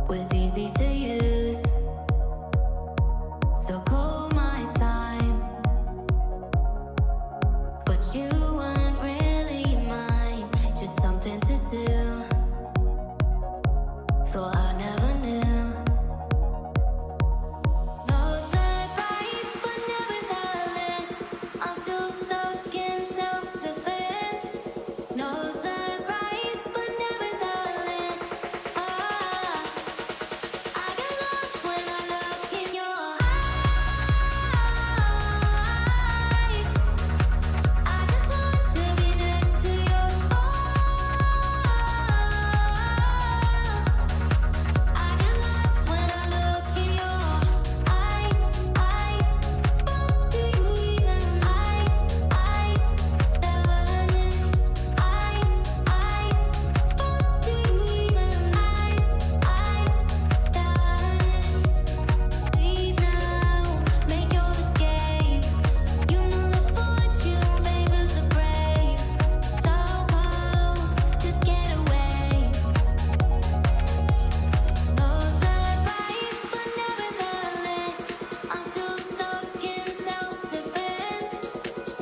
was easy to use. So call my time, but you weren't really mine, just something to do. Thought I never knew. No surprise, but nevertheless, I'm still stuck in self-defense. No surprise, but nevertheless, I get lost when I look in your eyes. I just want to be next to your I get lost when I look in your eyes. Do you even do you even leave now, make your escape. You know the fortune favors the brave. So close, just get away. No surprise, but nevertheless, I'm still stuck in self-defense.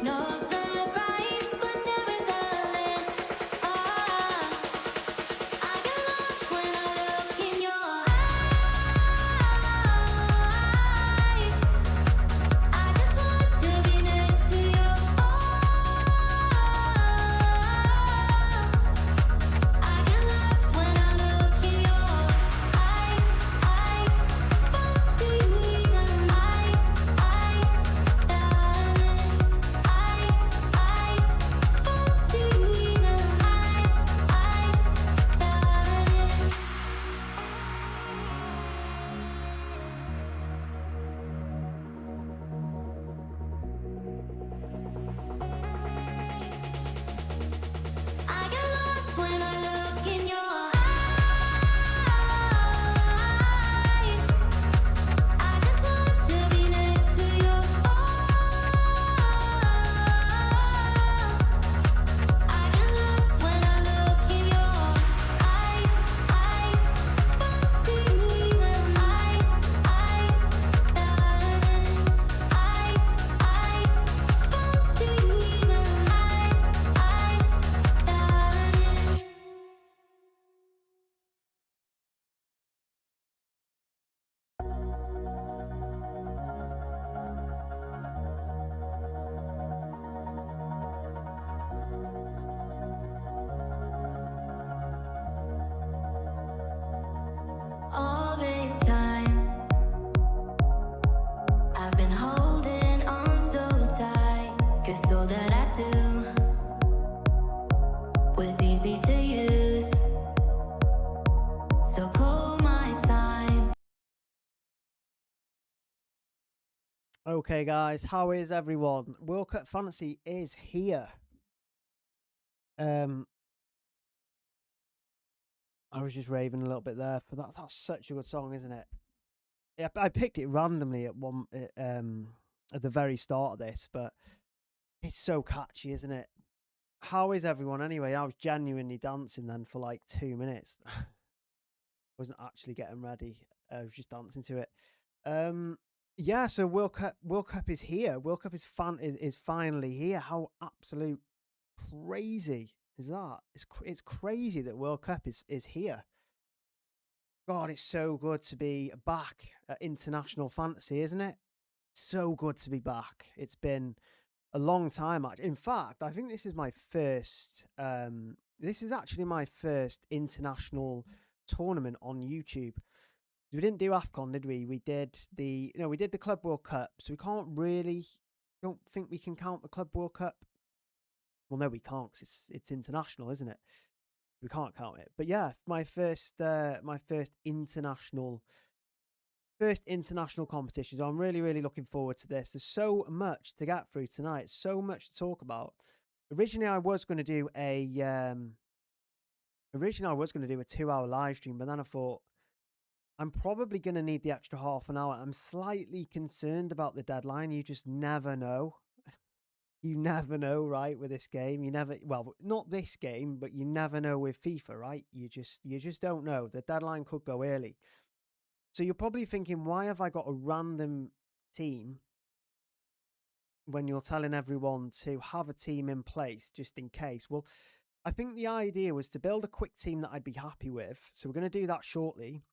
No surprise, but nevertheless, I get lost when I look in your eyes. I just want to be next to your I get lost when I look in your do you even do you even I get lost when I look in your eyes. I just want to be next to your I get lost when I look in your do you even do you even all this time I've been holding on so tight, 'cause all that I do was easy to use. So call my time. Okay, guys, how is everyone? World Cup Fantasy is here. I was just raving a little bit there, but that's such a good song, isn't it? Yeah, I picked it randomly at the very start of this, but it's so catchy, isn't it? How is everyone anyway? I was genuinely dancing then for like 2 minutes. Wasn't actually getting ready. I was just dancing to it. Yeah, so World Cup is here. World Cup is finally here. How absolute crazy is that? It's crazy that World Cup is here. God, it's so good to be back at international fantasy, isn't it? So good to be back. It's been a long time, actually. In fact, I think this is my first. This is actually my first international tournament on YouTube. We didn't do AFCON, did we? We did the Club World Cup. So we can't really. Don't think we can count the Club World Cup. Well, no, we can't because it's international, isn't it? We can't count it. But yeah, my first international competition. So I'm really looking forward to this. There's so much to get through tonight. So much to talk about. Originally, I was going to do a 2-hour live stream, but then I thought I'm probably going to need the extra half an hour. I'm slightly concerned about the deadline. You just never know. You never know, right, with this game. You never, well, not this game, but you never know with FIFA, right? You just don't know. The deadline could go early. So you're probably thinking, why have I got a random team when you're telling everyone to have a team in place just in case? Well, I think the idea was to build a quick team that I'd be happy with. So we're going to do that shortly.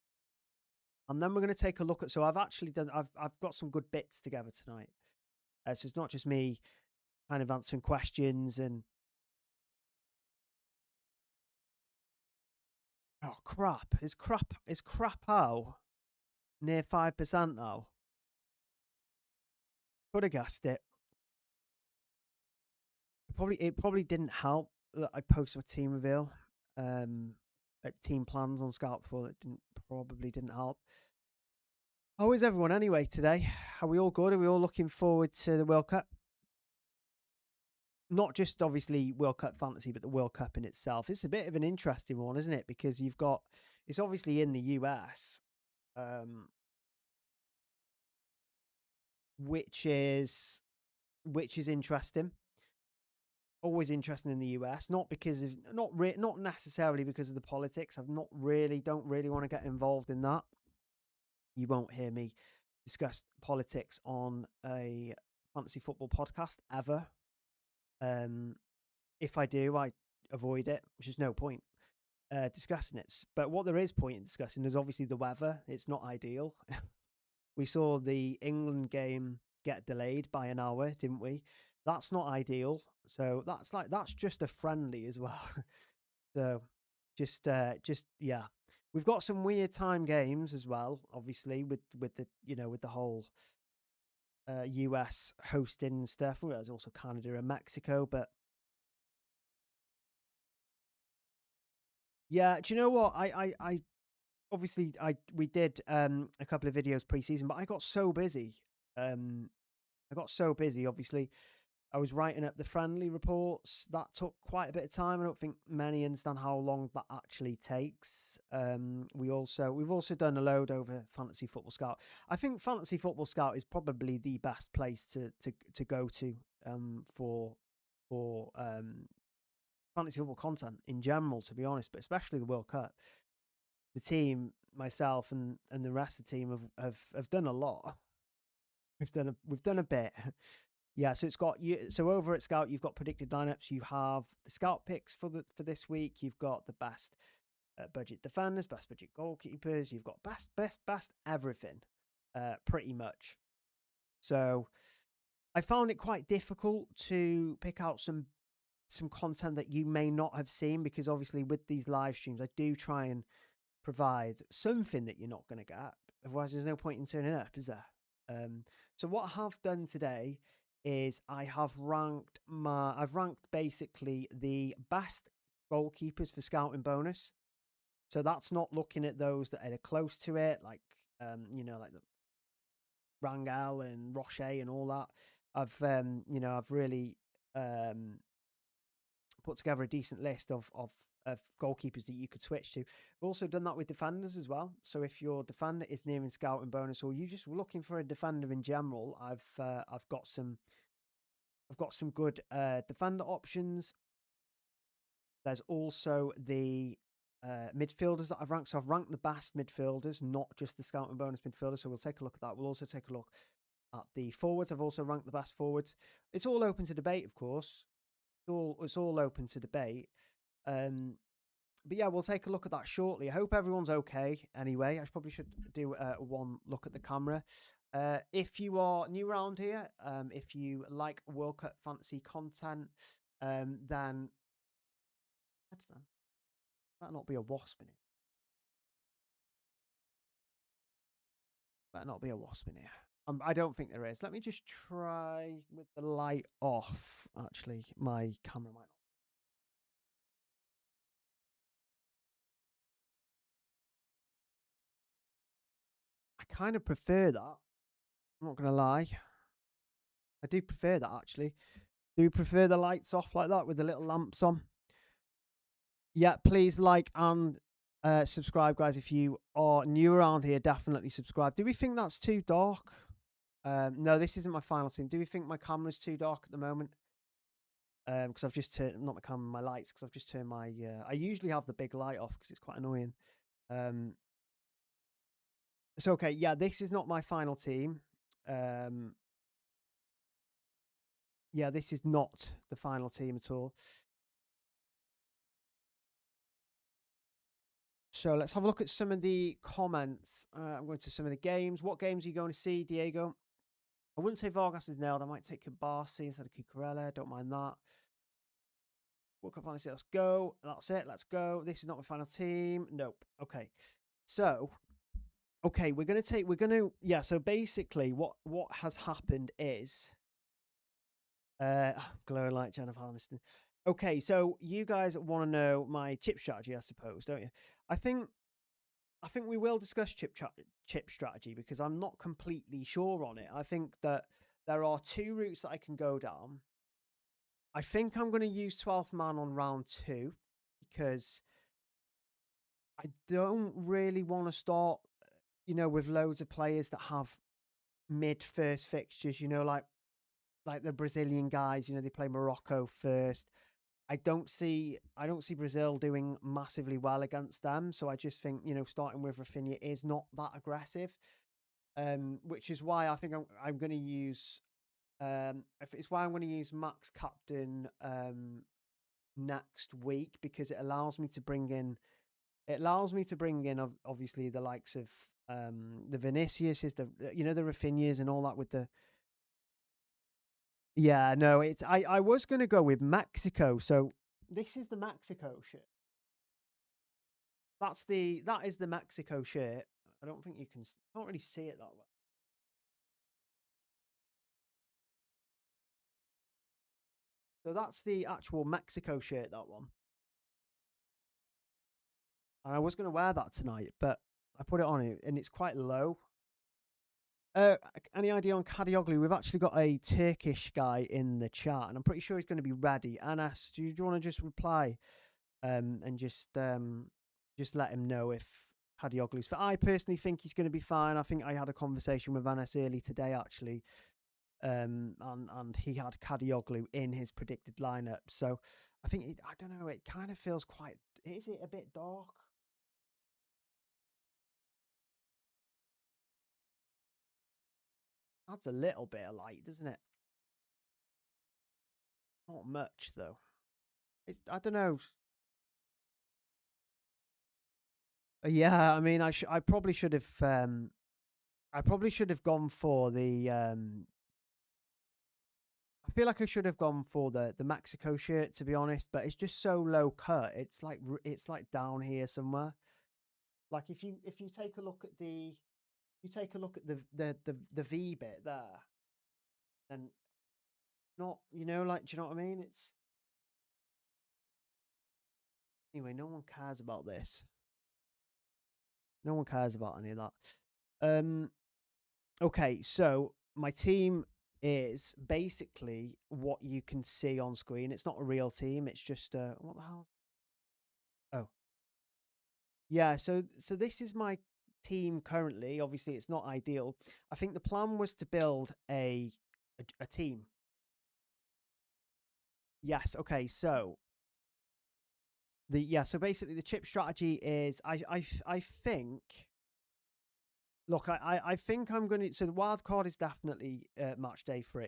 And then we're going to take a look at, so I've actually done, I've got some good bits together tonight. So it's not just me kind of answering questions and, oh crap, is crap out near 5% now? Could have guessed it. It probably didn't help that I posted a team reveal, team plans on Scout before. It probably didn't help. How is everyone anyway today? Are we all good? Are we all looking forward to the World Cup? Not just obviously World Cup fantasy, but the World Cup in itself. It's a bit of an interesting one, isn't it? Because you've got, it's obviously in the US, which is interesting. Always interesting in the US, not because of not necessarily because of the politics. Don't really want to get involved in that. You won't hear me discuss politics on a fantasy football podcast ever. If I do, I avoid it, which is no point discussing it. But what there is point in discussing is obviously the weather. It's not ideal. We saw the England game get delayed by an hour, didn't we? That's not ideal. So that's just a friendly as well. So just yeah. We've got some weird time games as well, obviously, with the with the whole US hosting stuff. Well, there's also Canada and Mexico, but yeah, do you know what? I obviously we did a couple of videos pre-season, but I got so busy. Obviously. I was writing up the friendly reports. That took quite a bit of time. I don't think many understand how long that actually takes. We've also done a load over Fantasy Football Scout. I think Fantasy Football Scout is probably the best place to go to for fantasy football content in general, to be honest, but especially the World Cup. The team, myself, and the rest of the team have done a lot. We've done a bit. Yeah, so it's got you. So over at Scout, you've got predicted lineups. You have the Scout picks for this week. You've got the best budget defenders, best budget goalkeepers. You've got best everything, pretty much. So I found it quite difficult to pick out some content that you may not have seen, because obviously with these live streams, I do try and provide something that you're not going to get. Otherwise, there's no point in turning up, is there? So what I have done today is I've ranked basically the best goalkeepers for scouting bonus. So that's not looking at those that are close to it, like like the Rangel and Roche and all that. I've really put together a decent list of goalkeepers that you could switch to. I've also done that with defenders as well. So if your defender is nearing scouting bonus, or you're just looking for a defender in general, I've got some good defender options. There's also the midfielders that I've ranked. So I've ranked the best midfielders, not just the scouting bonus midfielders. So we'll take a look at that. We'll also take a look at the forwards. I've also ranked the best forwards. It's all open to debate, of course. It's all open to debate. But yeah, we'll take a look at that shortly. I hope everyone's okay anyway. I probably should do one look at the camera. If you are new around here, if you like World Cup fantasy content, then what's that? Better not be a wasp in it. Better not be a wasp in here. I don't think there is. Let me just try with the light off. Actually, my camera might not. I kind of prefer that. I'm not going to lie. I do prefer that, actually. Do you prefer the lights off like that with the little lamps on? Yeah, please like and subscribe, guys. If you are new around here, definitely subscribe. Do we think that's too dark? No, this isn't my final scene. Do we think my camera's too dark at the moment? because I've just turned not my camera, my lights, because I've just turned my. I usually have the big light off because it's quite annoying. So okay, yeah, this is not my final team. Yeah, this is not the final team at all. So let's have a look at some of the comments. I'm going to some of the games. What games are you going to see, Diego? I wouldn't say Vargas is nailed. I might take Kabasi instead of Cucurella. Don't mind that. What Cup Fantasy? Let's go. That's it. Let's go. This is not my final team. Nope. Okay. So, okay, yeah. So basically, what has happened is, glowing light, Jennifer Aniston. Okay, so you guys want to know my chip strategy, I suppose, don't you? I think we will discuss chip strategy because I'm not completely sure on it. I think that there are two routes that I can go down. I think I'm going to use 12th man on round 2 because I don't really want to start, with loads of players that have mid first fixtures, like the Brazilian guys, they play Morocco first. I don't see Brazil doing massively well against them, so I just think, starting with Rafinha is not that aggressive. Which is why I think I'm going to use it's why I'm going to use Max Captain next week, because it allows me to bring in obviously the likes of the Vinicius, is the the Rafinhas and all that with the. Yeah, no, it's I was going to go with Mexico. So this is the Mexico shirt. That is the Mexico shirt. I don't think you can't really see it that well. So that's the actual Mexico shirt, that one. And I was going to wear that tonight, but I put it on it and it's quite low. Any idea on Kadioglu? We've actually got a Turkish guy in the chat, and I'm pretty sure he's going to be ready. Anas, do you want to just reply, and just let him know if Kadioglu's fit? I personally think he's going to be fine. I think I had a conversation with Anas early today, actually, and he had Kadioglu in his predicted lineup. So I think I don't know. It kind of feels quite. Is it a bit dark? Adds a little bit of light, doesn't it? Not much though. I don't know. Yeah, I mean, I probably should have gone for the I feel like I should have gone for the Mexico shirt, to be honest, but it's just so low cut. It's like down here somewhere. Like if you take a look at the V bit there, then not, like, do you know what I mean? It's anyway, no one cares about this. No one cares about any of that. Okay, so my team is basically what you can see on screen. It's not a real team. It's just what the hell? Oh, yeah. So this is my team currently. Obviously, it's not ideal. I think the plan was to build a team. Yes. Okay. So so basically the chip strategy is I think. Look, I think I'm going to. So the wild card is definitely match day 3,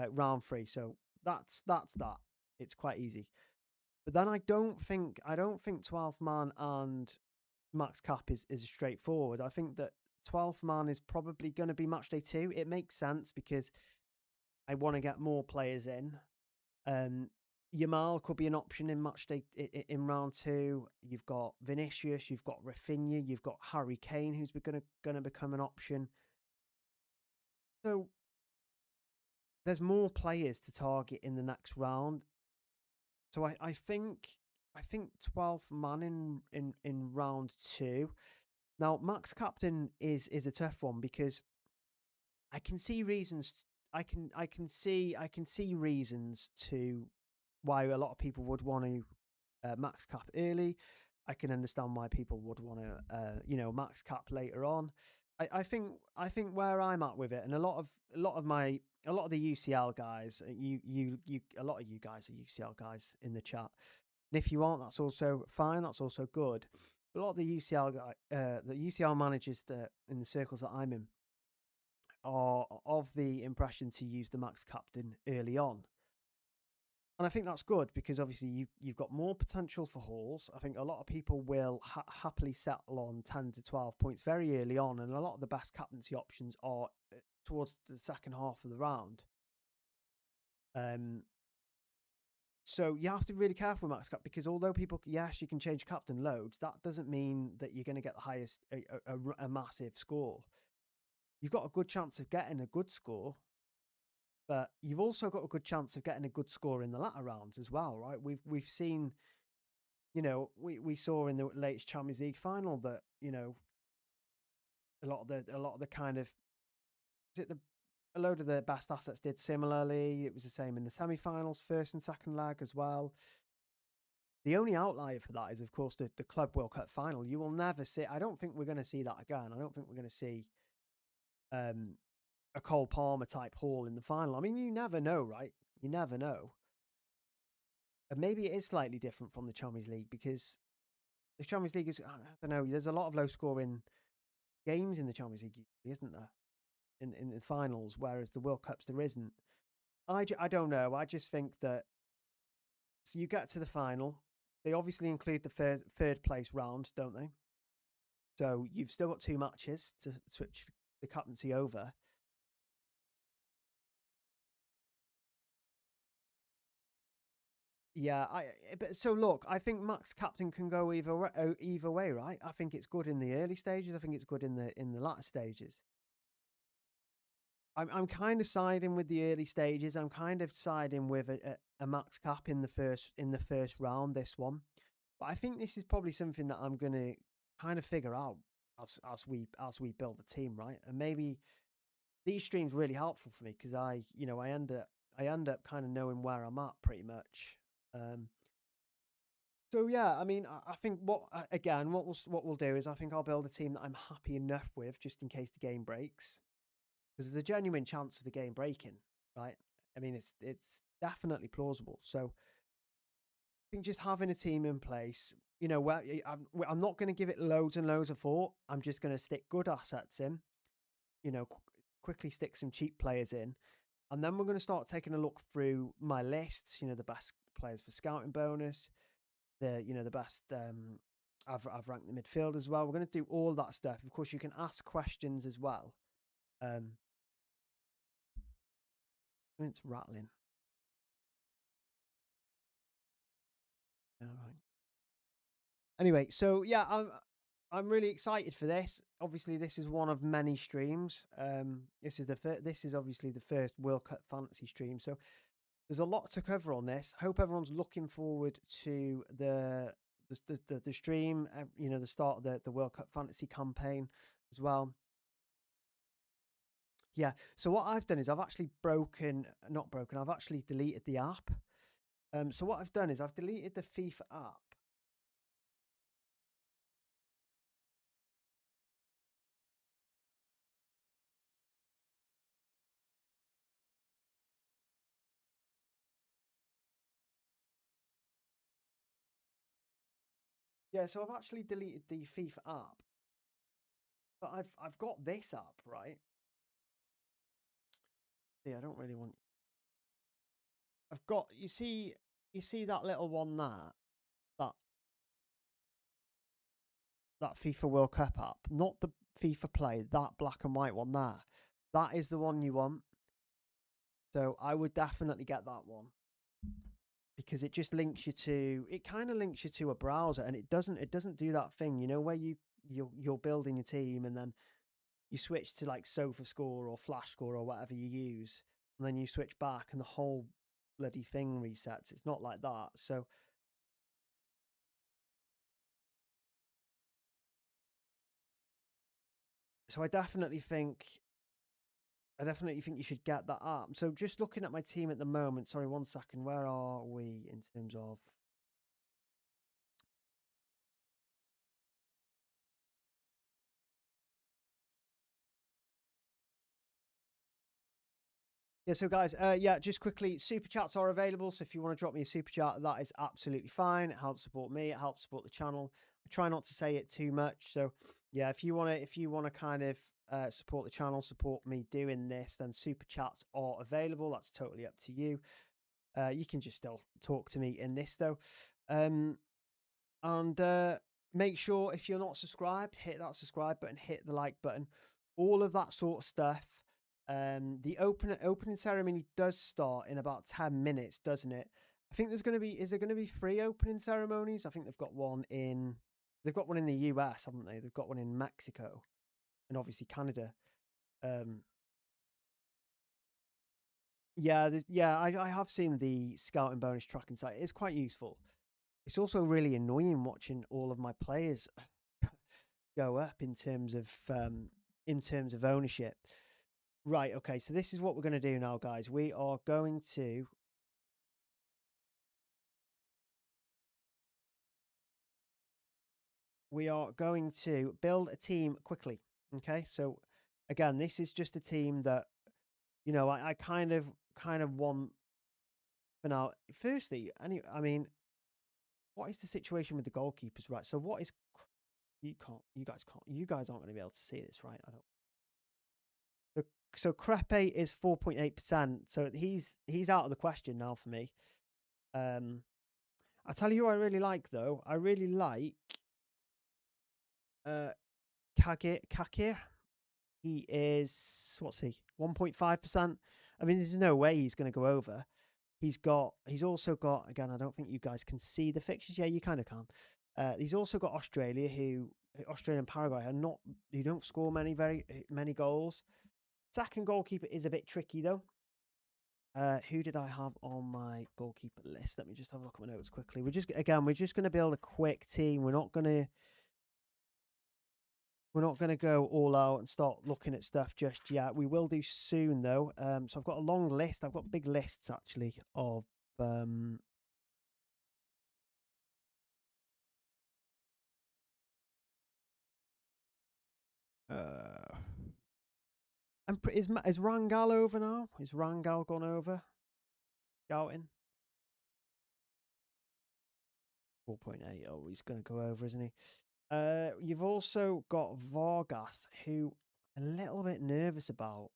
round 3. So that's that. It's quite easy. But then I don't think 12th man and max cap is straightforward. I think that 12th man is probably going to be match day 2. It makes sense because I want to get more players in. Yamal could be an option in match day in round 2. You've got Vinicius, you've got Rafinha, you've got Harry Kane, who's going to become an option. So there's more players to target in the next round. So I think 12th man in round 2. Now max captain is a tough one because I can see reasons. I can see reasons to why a lot of people would want to max cap early. I can understand why people would want to max cap later on. I think where I'm at with it, and a lot of the UCL guys, a lot of you guys are UCL guys in the chat. And if you aren't, that's also fine. That's also good. But a lot of the UCL managers that in the circles that I'm in are of the impression to use the max captain early on. And I think that's good because obviously you've got more potential for hauls. I think a lot of people will happily settle on 10 to 12 points very early on, and a lot of the best captaincy options are towards the second half of the round. So you have to be really careful with max cap because although people, yes, you can change captain loads, that doesn't mean that you're going to get the highest, a massive score. You've got a good chance of getting a good score, but you've also got a good chance of getting a good score in the latter rounds as well, right? We've seen, we saw in the latest Champions League final that a lot of the kind of a load of the best assets did similarly. It was the same in the semi-finals, first and second leg as well. The only outlier for that is, of course, the Club World Cup final. You will never see. I don't think we're going to see that again. I don't think we're going to see a Cole Palmer type haul in the final. I mean, you never know, right? You never know. And maybe it is slightly different from the Champions League because the Champions League is, I don't know, there's a lot of low scoring games in the Champions League, isn't there? In the finals, whereas the World Cups there isn't. I don't know. I just think that so you get to the final. They obviously include the third place round, don't they? So you've still got 2 matches to switch the captaincy over. Yeah, but so look, I think max captain can go either way, right? I think it's good in the early stages. I think it's good in the latter stages. I'm kind of siding with the early stages. I'm kind of siding with a max cap in the first round. This one, but I think this is probably something that I'm gonna kind of figure out as we build the team, right? And maybe these streams really helpful for me because I end up kind of knowing where I'm at pretty much. So yeah, I mean, I think what we'll do is I think I'll build a team that I'm happy enough with just in case the game breaks. Because there's a genuine chance of the game breaking, right? I mean, it's definitely plausible. So I think just having a team in place, where I'm not going to give it loads and loads of thought. I'm just going to stick good assets in, quickly stick some cheap players in, and then we're going to start taking a look through my lists. The best players for scouting bonus, the best. I've ranked the midfield as well. We're going to do all that stuff. Of course, you can ask questions as well. It's rattling. All right. Anyway, so yeah, I'm really excited for this. Obviously, this is one of many streams. This is obviously the first World Cup fantasy stream. So there's a lot to cover on this. Hope everyone's looking forward to the stream. The start of the World Cup fantasy campaign as well. Yeah. So what I've done is I've actually I've actually deleted the app. So what I've done is I've deleted the FIFA app. Yeah, so I've actually deleted the FIFA app, but I've got this app, right? Yeah, I don't really want. I've got you see that little one there, that FIFA World Cup app, not the FIFA Play, that black and white one there. That is the one you want. So I would definitely get that one because it just links you to. It kind of links you to a browser, and it doesn't do that thing, where you're building your team and then you switch to like Sofa Score or Flash Score or whatever you use, and then you switch back and the whole bloody thing resets. It's not like that. So I definitely think you should get that app. So just looking at my team at the moment, sorry, 1 second, where are we in terms of Yeah, so guys, just quickly, super chats are available. So if you want to drop me a super chat, that is absolutely fine. It helps support me. It helps support the channel. I try not to say it too much. So yeah, if you wanna kind of support the channel, support me doing this, then super chats are available. That's totally up to you. You can just still talk to me in this though. And make sure if you're not subscribed, hit that subscribe button, hit the like button, all of that sort of stuff. The opening ceremony does start in about 10 minutes, doesn't it? I think is there going to be 3 opening ceremonies? I think they've got one in the US, haven't they? They've got one in Mexico and obviously Canada. I have seen the scouting bonus tracking site. It's quite useful. It's also really annoying watching all of my players go up in terms of ownership. Right, okay, so this is what we're going to do now, guys. We are going to build a team quickly. Okay, so again, this is just a team that I kind of want for now. Firstly, I mean, what is the situation with the goalkeepers? Right, so what is you guys aren't going to be able to see this, right? I don't. So Crepe is 4.8%. So he's out of the question now for me. I tell you who I really like though. I really like Kakir. He is, what's he? 1.5%. I mean, there's no way he's going to go over. He's also got, again, I don't think you guys can see the fixtures. Yeah, you kind of can. He's also got Australia, Australia and Paraguay who don't score many goals. Second goalkeeper is a bit tricky though. Who did I have on my goalkeeper list? Let me just have a look at my notes quickly. We're just going to build a quick team. We're not going to go all out and start looking at stuff just yet. We will do soon though. So I've got a long list. I've got big lists actually of is Rangal over now? Is Rangal gone over? Scouting 4.8. Oh, he's going to go over, isn't he? You've also got Vargas, who I'm a little bit nervous about.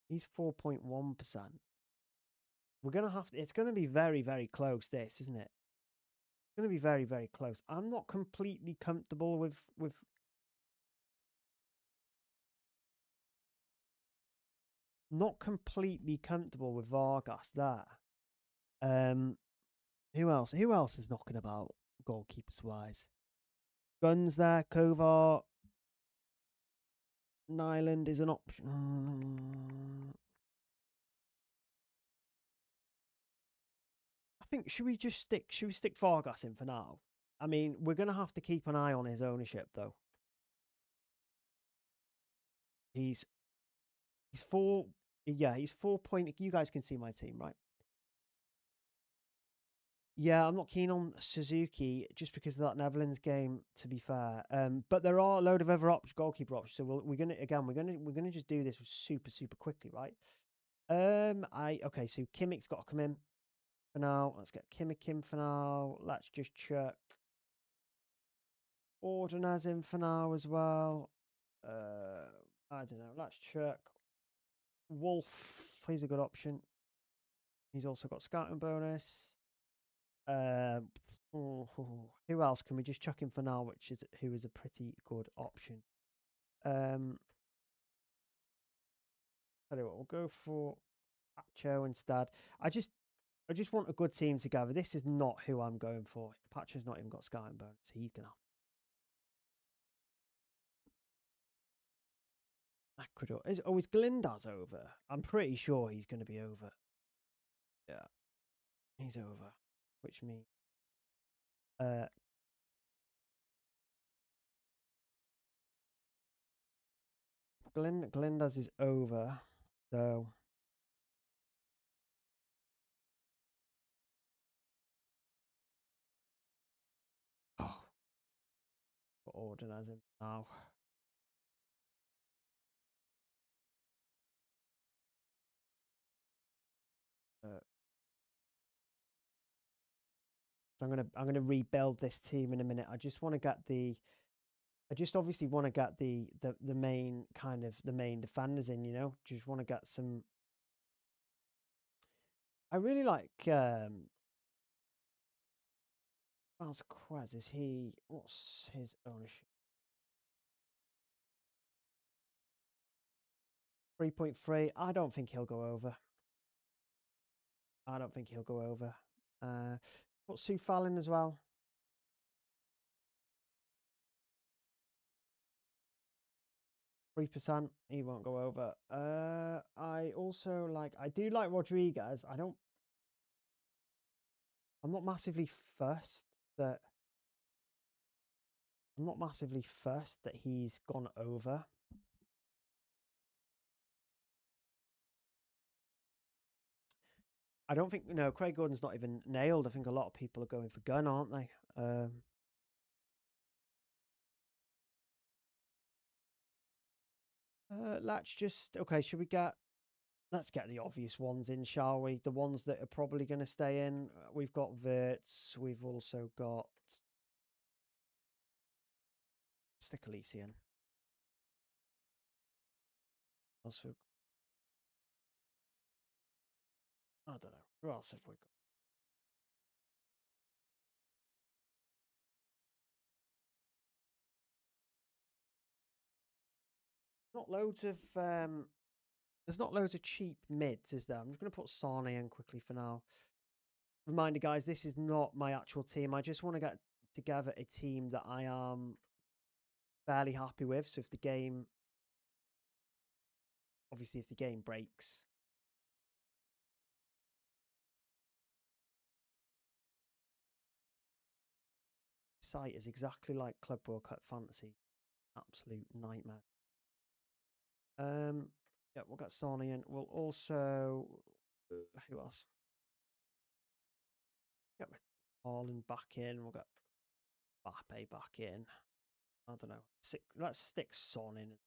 He's 4.1%. We're gonna have to. It's going to be very, very close. This, isn't it? It's going to be very, very close. I'm not completely comfortable with. Not completely comfortable with Vargas there. Who else? Who else is knocking about goalkeepers wise? Guns there. Kovar. Nyland is an option. I think should we stick Vargas in for now? I mean, we're gonna have to keep an eye on his ownership though. He's 4. Yeah, he's 4 point. You guys can see my team, right? Yeah, I'm not keen on Suzuki just because of that Netherlands game. To be fair, but there are a load of other goalkeeper options. So we're gonna just do this super quickly, right? Okay. So Kimmich's got to come in for now. Let's get Kimmich in for now. Let's just chuck Ordonez in for now as well. I don't know. Let's check Wolf. He's a good option. He's also got scouting bonus. Who else can we just chuck in for now? Who is a pretty good option. Tell you what, we'll go for Pacho instead. I just want a good team together. This is not who I'm going for. Pacho's not even got scouting bonus. He's gonna. Ecuador is Glinda's over? I'm pretty sure he's going to be over. Yeah, he's over, which means Glinda's is over, so organize him now. I'm gonna rebuild this team in a minute. I just want to get I just obviously want to get the main the main defenders in. You know, just want to get some. I really like Vasquez. Is he? What's his ownership? 3.3. I don't think he'll go over. I don't think he'll go over. What's Sue Fallon as well? 3%. He won't go over. I also I do like Rodriguez. I'm not massively fussed that he's gone over. I don't think Craig Gordon's not even nailed. I think a lot of people are going for Gunn, aren't they? Should we let's get the obvious ones in, shall we? The ones that are probably going to stay in. We've got Wirtz. We've also got stick Elise in. Also, I don't know. Who else have we got? Not loads of there's not loads of cheap mids, is there? I'm just going to put Sane in quickly for now. Reminder, guys, this is not my actual team. I just want to get together a team that I am fairly happy with. So if the game breaks, site is exactly like Club World Cup Fantasy. Absolute nightmare. Yeah, we'll get Sony in. We'll also who else? Get Haaland back in. We'll get Mbappe back in. I don't know. Let's stick Son in.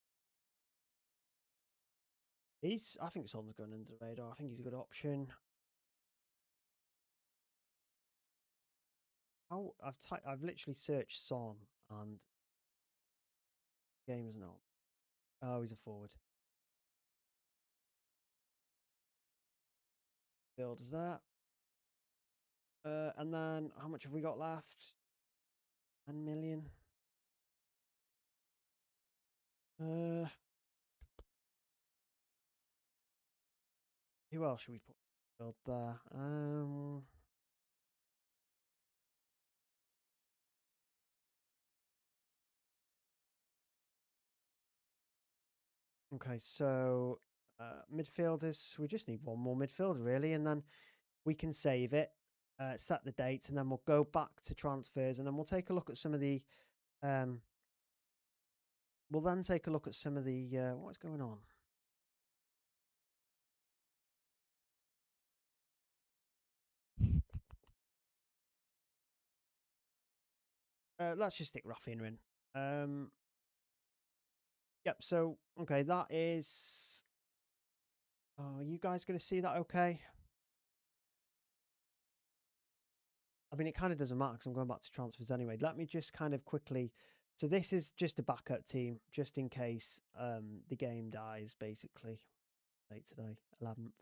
I think Son's going under the radar. I think he's a good option. I've literally searched Son and game is not. Oh, he's a forward. Build is that. And then how much have we got left? 10 million. Who else should we put build there? Okay, so midfielders. We just need one more midfielder really, and then we can save it, set the dates, and then we'll go back to transfers, and then we'll take a look at some of the. We'll then take a look at some of the what's going on. Let's just stick Rafinha in. Yep. So okay, that is. Are you guys going to see that? Okay. I mean, it kind of doesn't matter because I'm going back to transfers anyway. Let me just kind of quickly. So this is just a backup team, just in case the game dies, basically. Late today, 11th.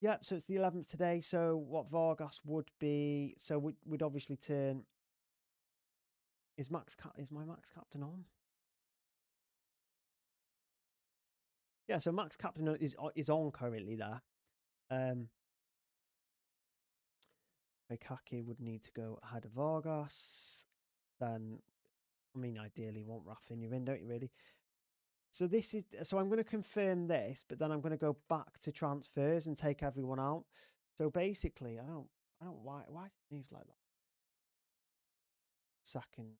Yep, so it's the 11th today. So what Vargas would be, so we'd obviously turn. Is my Max Captain on? Yeah, so Max Captain is on currently there. Kaki would need to go ahead of Vargas. Then, I mean, ideally, you want Rafinha in, don't you? Really. So I'm going to confirm this, but then I'm going to go back to transfers and take everyone out. So basically, I don't why is it moved like that? Second.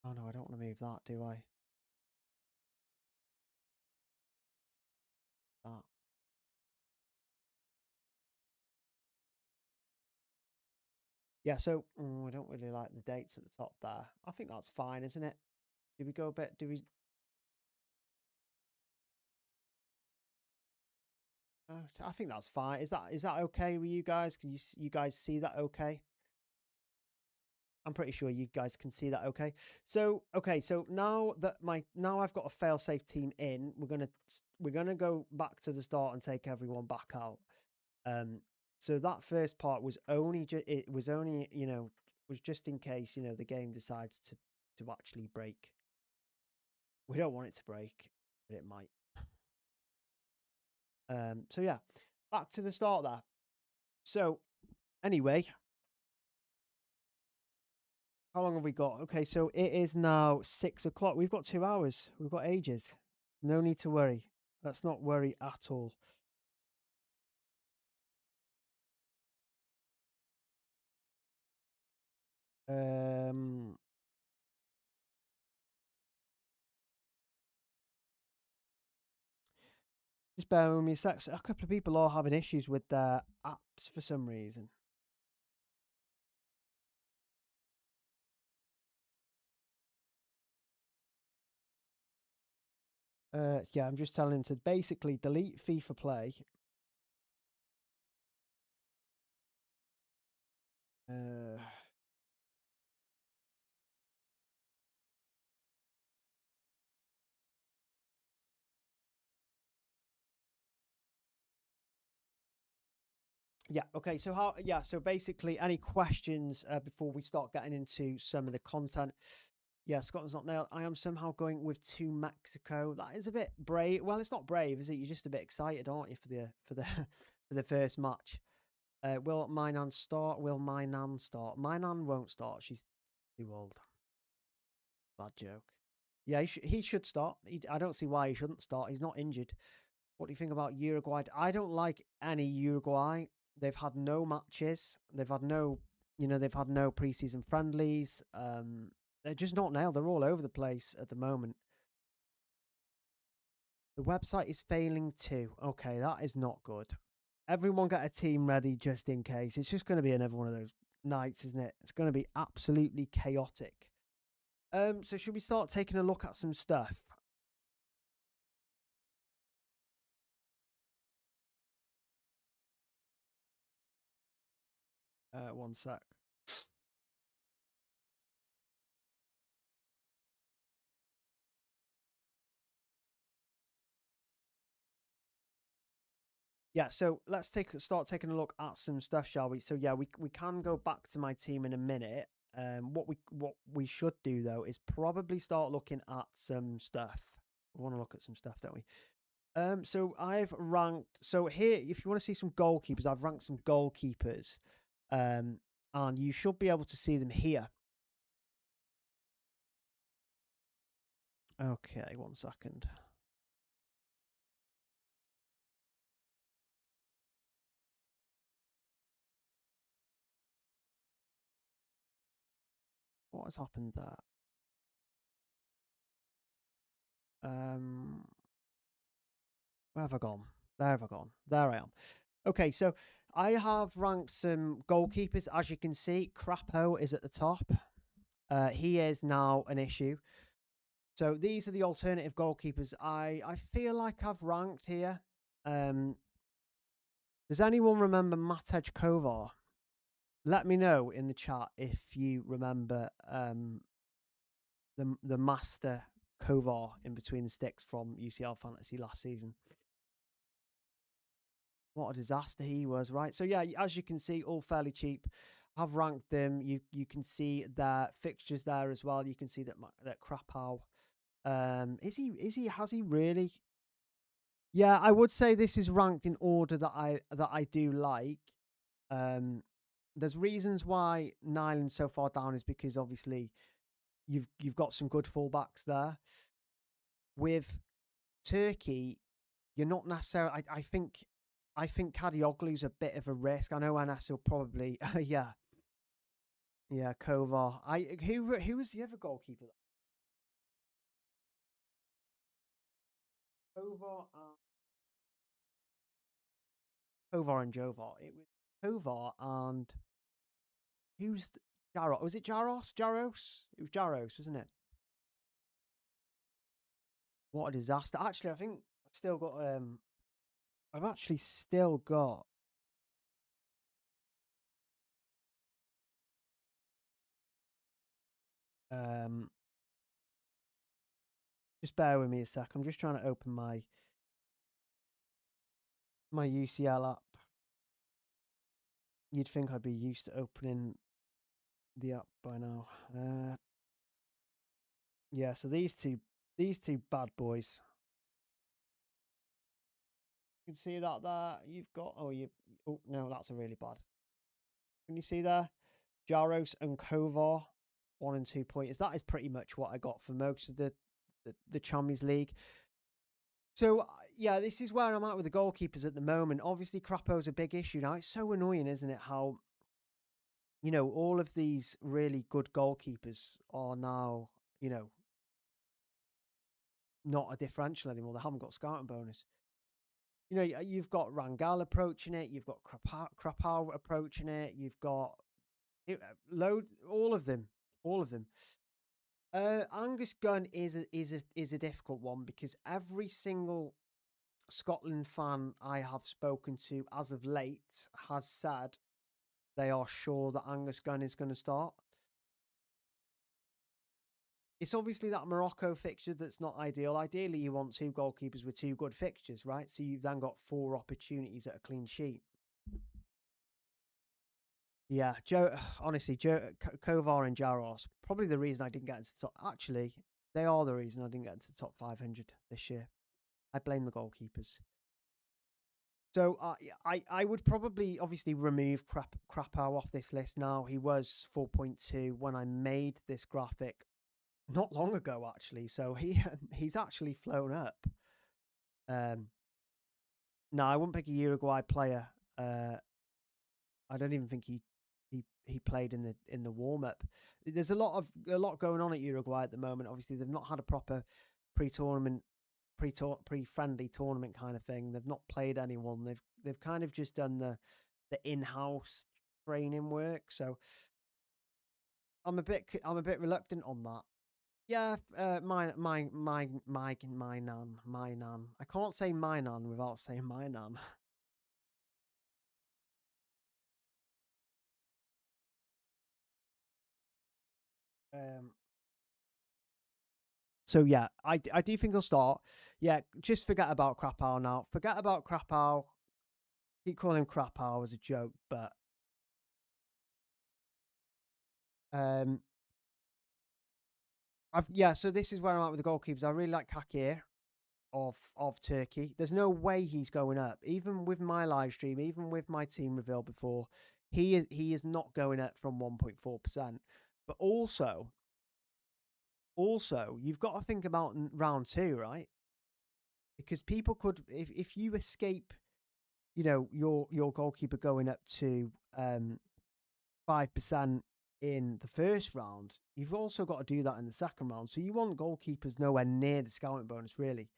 Oh no, I don't want to move that, do I? That. Yeah, so I don't really like the dates at the top there. I think that's fine, isn't it? Do we go a bit? Do we? I think that's fine. Is that okay with you guys? Can you guys see that okay? I'm pretty sure you guys can see that okay. So okay, so now I've got a fail-safe team in, we're gonna go back to the start and take everyone back out. Um, so that first part was only it was only was just in case the game decides to actually break. We don't want it to break, but it might. So yeah, back to the start there. So anyway, how long have we got? Okay, so it is now 6 o'clock. We've got 2 hours. We've got ages. No need to worry. Let's not worry at all. Um, just bear with me a sec. So a couple of people are having issues with their apps for some reason. Yeah, I'm just telling him to basically delete FIFA Play. Uh, yeah. Okay. So how? Yeah. So basically, any questions before we start getting into some of the content? Yeah, Scotland's not nailed. I am somehow going with to Mexico. That is a bit brave. Well, it's not brave, is it? You're just a bit excited, aren't you, for the for the first match? Will my nan start? Will my nan start? My nan won't start. She's too old. Bad joke. Yeah, he should start. I don't see why he shouldn't start. He's not injured. What do you think about Uruguay? I don't like any Uruguay. They've had no matches. They've had no preseason friendlies. They're just not nailed. They're all over the place at the moment. The website is failing too. Okay, that is not good. Everyone get a team ready just in case. It's just going to be another one of those nights, isn't it? It's going to be absolutely chaotic. So should we start taking a look at some stuff? One sec. Yeah, so let's start taking a look at some stuff, shall we? So yeah, we can go back to my team in a minute. What we should do though is probably start looking at some stuff. We want to look at some stuff, don't we? So I've ranked. So here, if you want to see some goalkeepers, I've ranked some goalkeepers. And you should be able to see them here. Okay, 1 second. What has happened there? Um, where have I gone? There have I gone? There I am. Okay, so I have ranked some goalkeepers. As you can see, Crapo is at the top. He is now an issue. So these are the alternative goalkeepers I feel like I've ranked here. Does anyone remember Matej Kovar? Let me know in the chat if you remember the master Kovar in between the sticks from UCL Fantasy last season. What a disaster he was, right? So yeah, as you can see, all fairly cheap. I've ranked them. You can see their fixtures there as well. You can see that Krapow. Is he has he really? Yeah, I would say this is ranked in order that I do like. Um, there's reasons why Nyland's so far down is because obviously you've got some good fullbacks there. With Turkey, you're not necessarily. I think Kadioglu's a bit of a risk. I know NS will probably. Yeah, Kovar. Who was the other goalkeeper? Kovar. Kovar and Jovar. It was Kovar and who's Jaros? Was it Jaros? Jaros? It was Jaros, wasn't it? What a disaster! Actually, I think I've still got I've actually still got just bear with me a sec. I'm just trying to open my UCL app. You'd think I'd be used to opening the app by now. Yeah, so these two bad boys. You can see that there. You've got oh no, that's a really bad. Can you see there? Jaros and Kovar, 1 and 2 pointers. That is pretty much what I got for most of the Champions League. So yeah, this is where I'm at with the goalkeepers at the moment. Obviously, Crapo's a big issue now. It's so annoying, isn't it? How all of these really good goalkeepers are now not a differential anymore. They haven't got scouting bonus. You've got Rangal approaching it. You've got Krapau approaching it. You've got all of them. Angus Gunn is a difficult one because every single Scotland fan I have spoken to as of late has said they are sure that Angus Gunn is going to start. It's obviously that Morocco fixture that's not ideal. Ideally, you want 2 goalkeepers with 2 good fixtures, right? So you've then got 4 opportunities at a clean sheet. Yeah, honestly, Kovar and Jaros, probably the reason I didn't get into the top. Actually, they are the reason I didn't get into the top 500 this year. I blame the goalkeepers. So I would probably obviously remove Krapau off this list now. He was 4.2 when I made this graphic not long ago, actually. So he's actually flown up. No, I wouldn't pick a Uruguay player. I don't even think he played in the warm up. There's a lot going on at Uruguay at the moment. Obviously, they've not had a proper pre-tournament, pre-friendly tournament kind of thing. They've not played anyone. They've kind of just done the in-house training work. So I'm a bit reluctant on that. Yeah, my nan. I can't say my nan without saying my nan. So yeah, I do think he'll start. Yeah, just forget about Krapau now. Forget about Krapau. Keep calling him Krapau as a joke, but so this is where I'm at with the goalkeepers. I really like Kakir of Turkey. There's no way he's going up. Even with my live stream, even with my team reveal before, he is not going up from 1.4%. But also, you've got to think about round 2, right? Because people could, if you escape, your goalkeeper going up to 5% in the first round, you've also got to do that in the second round. So you want goalkeepers nowhere near the scouting bonus, really.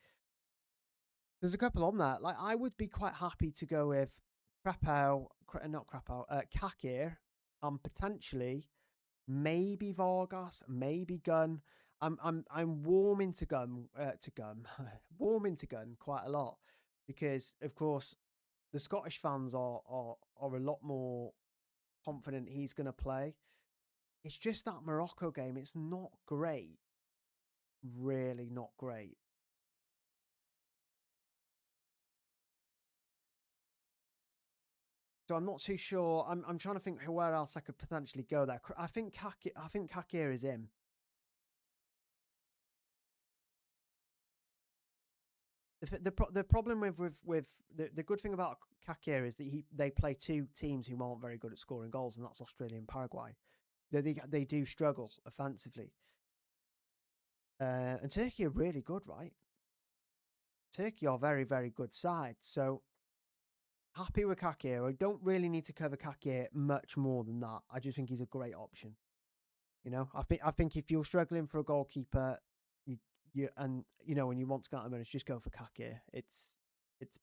There's a couple on there. Like, I would be quite happy to go with Kakir, and potentially maybe Vargas, maybe Gunn. I'm warming to Gunn warming to Gunn quite a lot because, of course, the Scottish fans are a lot more confident he's going to play. It's just that Morocco game. It's not great, really not great. So I'm not too sure. I'm trying to think where else I could potentially go there. I think Kakir is in. The problem with the good thing about Kakir is that they play 2 teams who aren't very good at scoring goals, and that's Australia and Paraguay. They do struggle offensively. And Turkey are really good, right? Turkey are very, very good side. So happy with Kakir. I don't really need to cover Kakir much more than that. I just think he's a great option. I think if you're struggling for a goalkeeper, when you want to get him, just go for Kakir. It's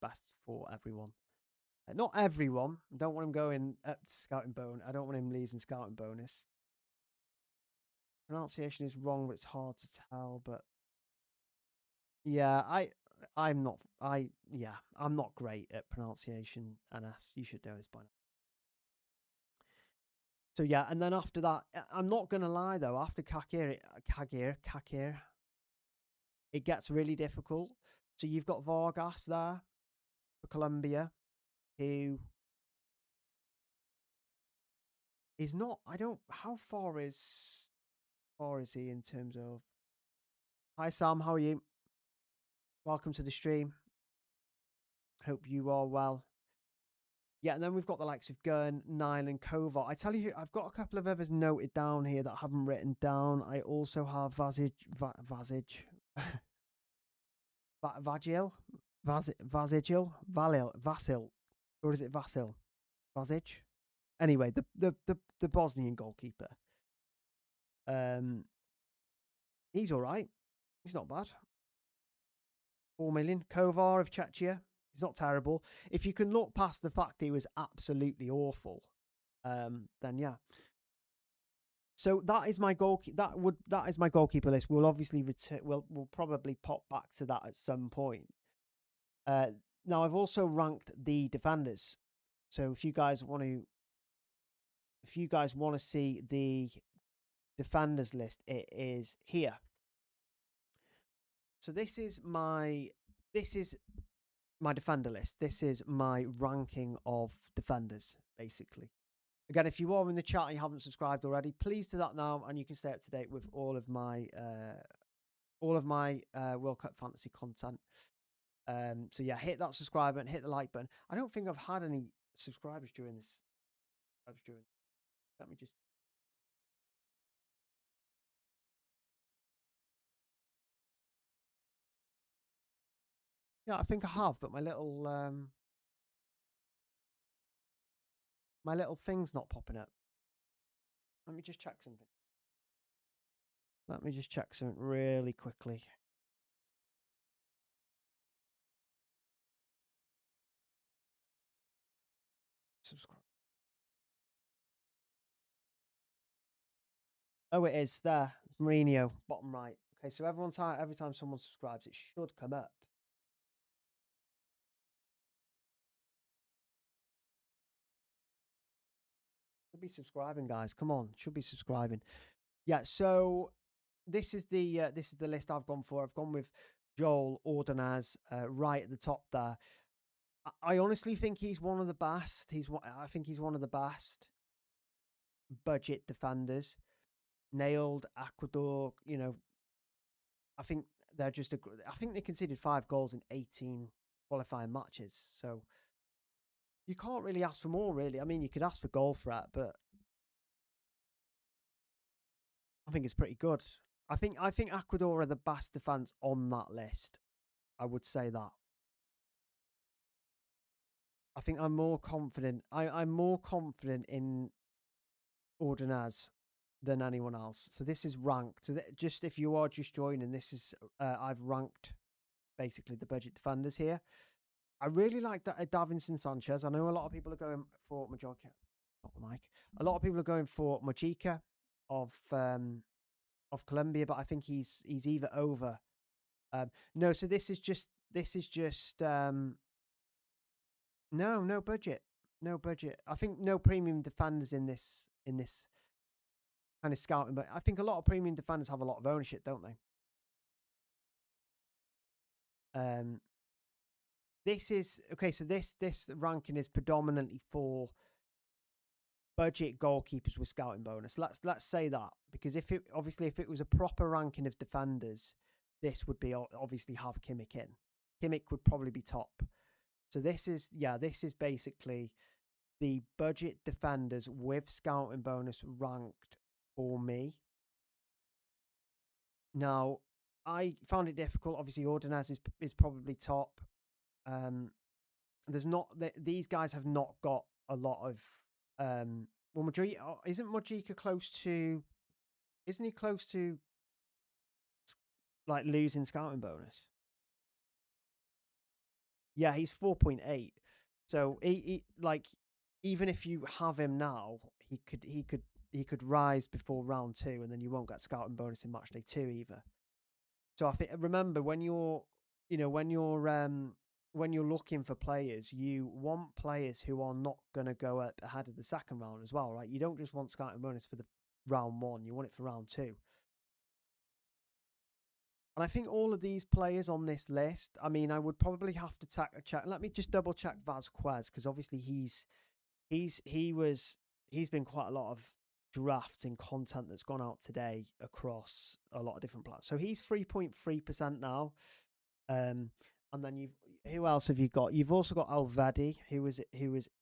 best for everyone. Not everyone. I don't want him going up to scouting bonus. I don't want him losing scouting bonus. Pronunciation is wrong, but it's hard to tell. But yeah, I'm not great at pronunciation, Anas. You should know this by now. So yeah, and then after that, I'm not gonna lie though. After Kakir, it gets really difficult. So you've got Vargas there for Colombia, who is not. I don't. How far is he in terms of? Hi Sam, how are you? Welcome to the stream. Hope you are well. Yeah, and then we've got the likes of Gurn, Nile, and Kovar. I tell you, I've got a couple of others noted down here that I haven't written down. I also have Vazij, Vagil, Vazigil, Vasil, or is it Vasil? Vazic? Anyway, the Bosnian goalkeeper. He's all right. He's not bad. 4 million. Kovar of Czechia. He's not terrible. If you can look past the fact he was absolutely awful, then yeah. So that is my that is my goalkeeper list. We'll obviously return. We'll probably pop back to that at some point. Now I've also ranked the defenders. So if you guys want to see the defenders list, it is here. So this is my defender list. This is my ranking of defenders, basically. Again, if you are in the chat and you haven't subscribed already, please do that now, and you can stay up to date with all of my World Cup fantasy content. So yeah, hit that subscribe button, hit the like button. I don't think I've had any subscribers during this. Let me just. Yeah, I think I have, but my little thing's not popping up. Let me just check something. Let me just check something really quickly. Subscribe. Oh, it is there. Mourinho, bottom right. Okay, so every time someone subscribes, it should come up. Should be subscribing, guys. Come on, should be subscribing. Yeah. So this is the list I've gone for. I've gone with Joel Ordonez right at the top there. I honestly think he's one of the best. I think he's one of the best budget defenders. Nailed Ecuador. You know, I think they're just I think they conceded 5 goals in 18 qualifying matches. So you can't really ask for more, really. I mean, you could ask for goal threat, but I think it's pretty good. I think Ecuador are the best defense on that list. I would say that. I think I'm more confident. I'm more confident in Ordonez than anyone else. So this is ranked. So just if you are just joining, this is I've ranked basically the budget defenders here. I really like that Davinson Sanchez. I know a lot of people are going for Majorca. Not the mic. A lot of people are going for Mojica of Colombia, but I think he's either over. No, so this is just no budget. No budget. I think no premium defenders in this kind of scouting, but I think a lot of premium defenders have a lot of ownership, don't they? This is okay. So this ranking is predominantly for budget goalkeepers with scouting bonus. Let's say that, because if it was a proper ranking of defenders, this would be obviously have Kimmich in. Kimmich would probably be top. So this is basically the budget defenders with scouting bonus ranked for me. Now, I found it difficult. Obviously, Ordonez is probably top. There's not these guys have not got a lot of well, isn't Mojica close to? Isn't he close to like losing scouting bonus? Yeah, he's 4.8. So he like even if you have him now, he could rise before round 2, and then you won't get scouting bonus in match day 2 either. So I think remember when you're when you're looking for players, you want players who are not going to go up ahead of the second round as well, right? You don't just want scouting bonus for the round one; you want it for round two. And I think all of these players on this list, I mean, I would probably have to check. Let me just double check Vasquez, because obviously he's been quite a lot of drafts and content that's gone out today across a lot of different platforms. So he's 3.3% now. And then who else have you got? You've also got Alvedi, who was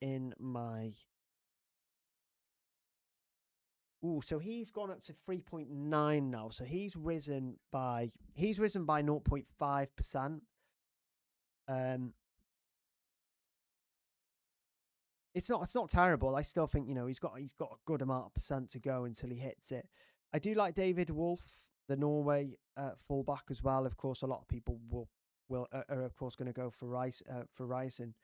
in my. So he's gone up to 3.9 now. So he's risen by 0.5%. It's not terrible. I still think he's got a good amount of percent to go until he hits it. I do like David Wolf, the Norway fullback as well. Of course, a lot of people are of course going to go for Rising.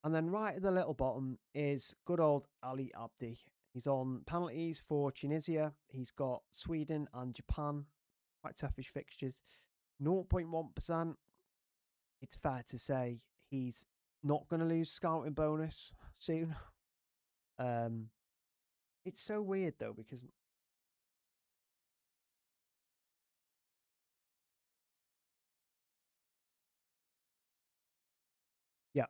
And then right at the little bottom is good old Ali Abdi. He's on penalties for Tunisia. He's got Sweden and Japan, quite toughish fixtures. 0.1%. It's fair to say he's not going to lose scouting bonus soon. It's so weird though, because yeah.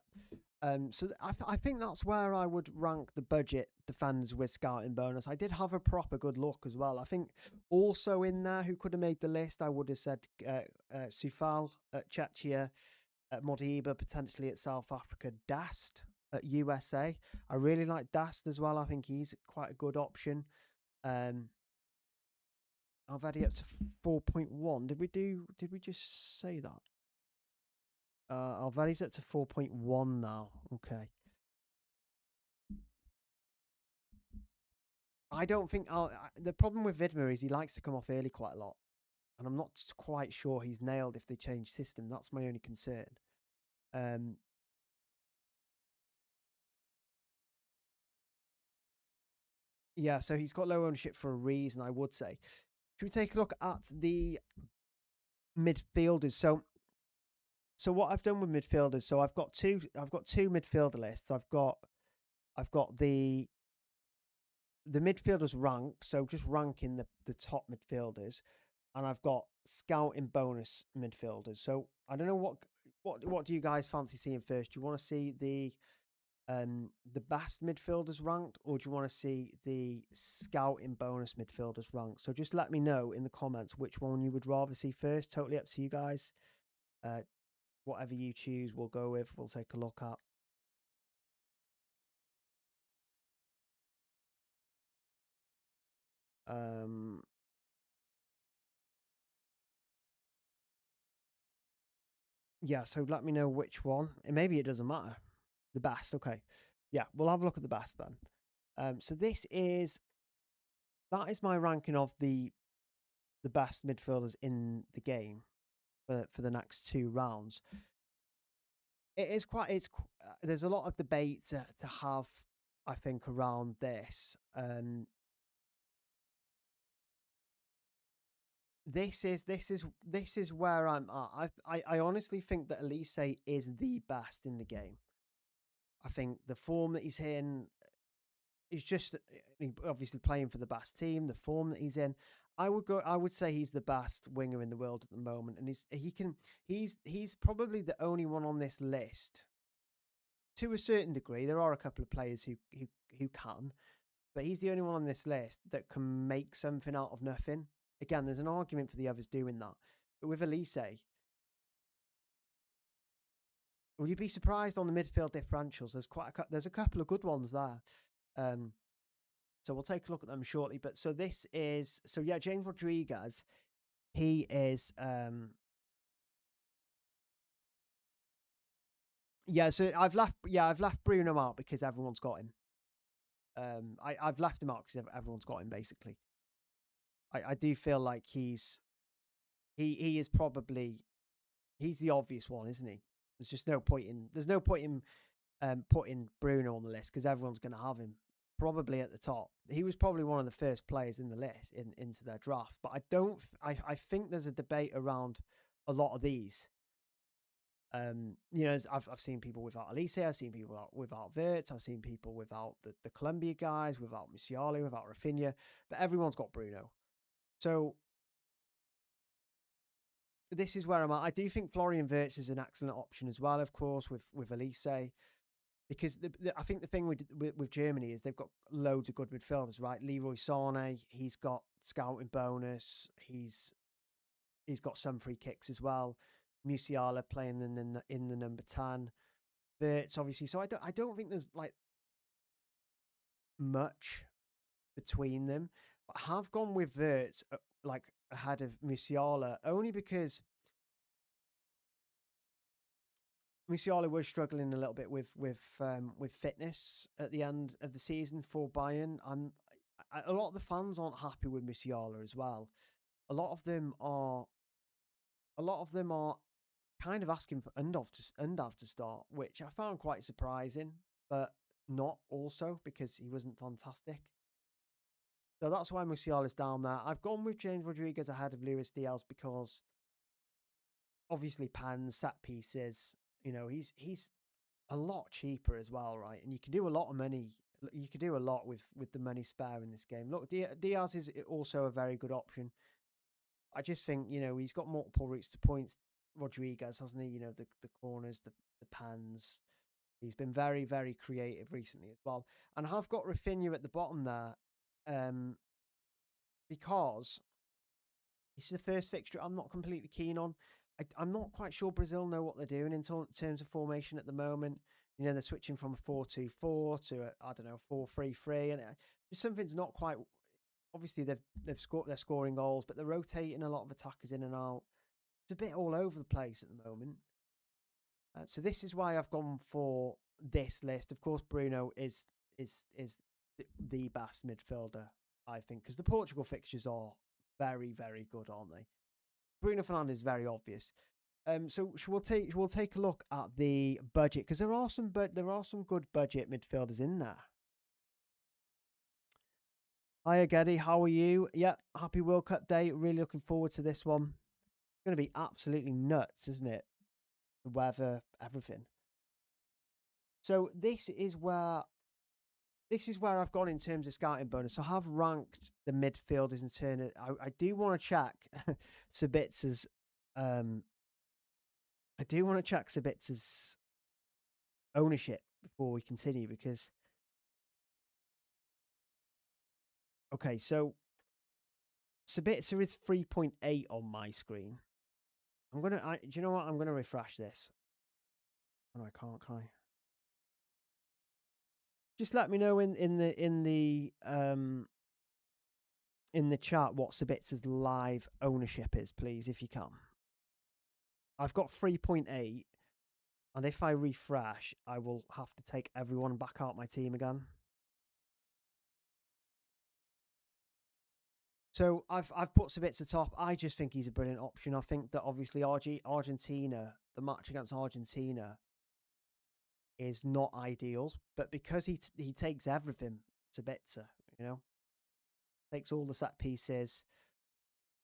So I think that's where I would rank the budget defenders with scouting bonus. I did have a proper good look as well. I think also in there who could have made the list, I would have said Sufal at Czechia, at Modiba potentially at South Africa, Dast at USA. I really like Dast as well. I think he's quite a good option. Already up to 4.1. Did we just say that? Alvadi's up to 4.1 now. Okay. I don't think the problem with Vidmer is he likes to come off early quite a lot, and I'm not quite sure he's nailed if they change system. That's my only concern. Yeah, so he's got low ownership for a reason, I would say. Should we take a look at the midfielders? So what I've done with midfielders, so I've got two midfielder lists. I've got the midfielders rank, so just ranking the top midfielders, and I've got scouting bonus midfielders. So I don't know what do you guys fancy seeing first? Do you want to see the best midfielders ranked, or do you want to see the scouting bonus midfielders ranked? So just let me know in the comments which one you would rather see first. Totally up to you guys. Whatever you choose, we'll go with. We'll take a look at. Yeah, so let me know which one. And maybe it doesn't matter. The best, okay. Yeah, we'll have a look at the best then. So that is my ranking of the best midfielders in the game for the next two rounds. There's a lot of debate to have, I think, around this. This is where I'm at. I honestly think that Elise is the best in the game. I think the form that he's in is just obviously playing for the best team. The form that he's in, I would say he's the best winger in the world at the moment, and he's probably the only one on this list. To a certain degree, there are a couple of players who can, but he's the only one on this list that can make something out of nothing. Again, there's an argument for the others doing that, but with Elise, will you be surprised on the midfield differentials? There's a couple of good ones there. So we'll take a look at them shortly. But James Rodriguez, he is so I've left Bruno out because everyone's got him. I've left him out because everyone's got him basically. I do feel like he is probably he's the obvious one, isn't he? There's no point in putting Bruno on the list because everyone's going to have him probably at the top. He was probably one of the first players in the list into their draft, but I think there's a debate around a lot of these. You know, I've seen people without Elise, I've seen people without Wirtz, I've seen people without the Colombia guys, without Musiala, without Rafinha, but everyone's got Bruno. So this is where I'm at. I do think Florian Wirtz is an excellent option as well, of course, with Elise, because I think the thing with Germany is they've got loads of good midfielders, right? Leroy Sané, he's got scouting bonus, he's got some free kicks as well. Musiala playing in the number 10. Wirtz, obviously. So I don't think there's like much between them. But I have gone with Wirtz like ahead of Musiala only because Musiala was struggling a little bit with fitness at the end of the season for Bayern. A lot of the fans aren't happy with Musiala as well. A lot of them are kind of asking for Undav to start, which I found quite surprising, but not also because he wasn't fantastic. So that's why Musiala's down there. I've gone with James Rodriguez ahead of Luis Diaz because obviously pans, set pieces, you know, he's a lot cheaper as well, right? And you can do a lot of money. You can do a lot with the money spare in this game. Look, Diaz is also a very good option. I just think, you know, he's got multiple routes to points. Rodriguez, hasn't he? You know, the corners, the pans. He's been very, very creative recently as well. And I've got Rafinha at the bottom there because this is the first fixture I'm not completely keen on. I'm not quite sure Brazil know what they're doing in terms of formation at the moment. You know, they're switching from a 4-2-4 to I don't know, 4-3-3, and just something's not quite. Obviously, they've scored, they're scoring goals, but they're rotating a lot of attackers in and out. It's a bit all over the place at the moment. So this is why I've gone for this list. Of course, Bruno is the best midfielder, I think, because the Portugal fixtures are very, very good, aren't they? Bruno Fernandes is very obvious. So we'll take a look at the budget because there are some good budget midfielders in there. Hiya, Geddy. How are you? Yeah, happy World Cup day. Really looking forward to this one. It's going to be absolutely nuts, isn't it? The weather, everything. So this is where I've gone in terms of scouting bonus. I have ranked the midfielders in turn. I do want to check Sabitzer's. I do want to check Sabitzer's ownership before we continue because. Okay, so Sabitzer is 3.8 on my screen. Do you know what? I'm gonna refresh this. Oh, I can't, can I? Just let me know in the chat what Sabitzer's live ownership is, please, if you can. I've got 3.8, and if I refresh, I will have to take everyone back out my team again. So I've put Sabitzer top. I just think he's a brilliant option. I think that obviously Argentina, the match against Argentina, is not ideal, but because he takes everything, Sabitzer, you know, takes all the set pieces.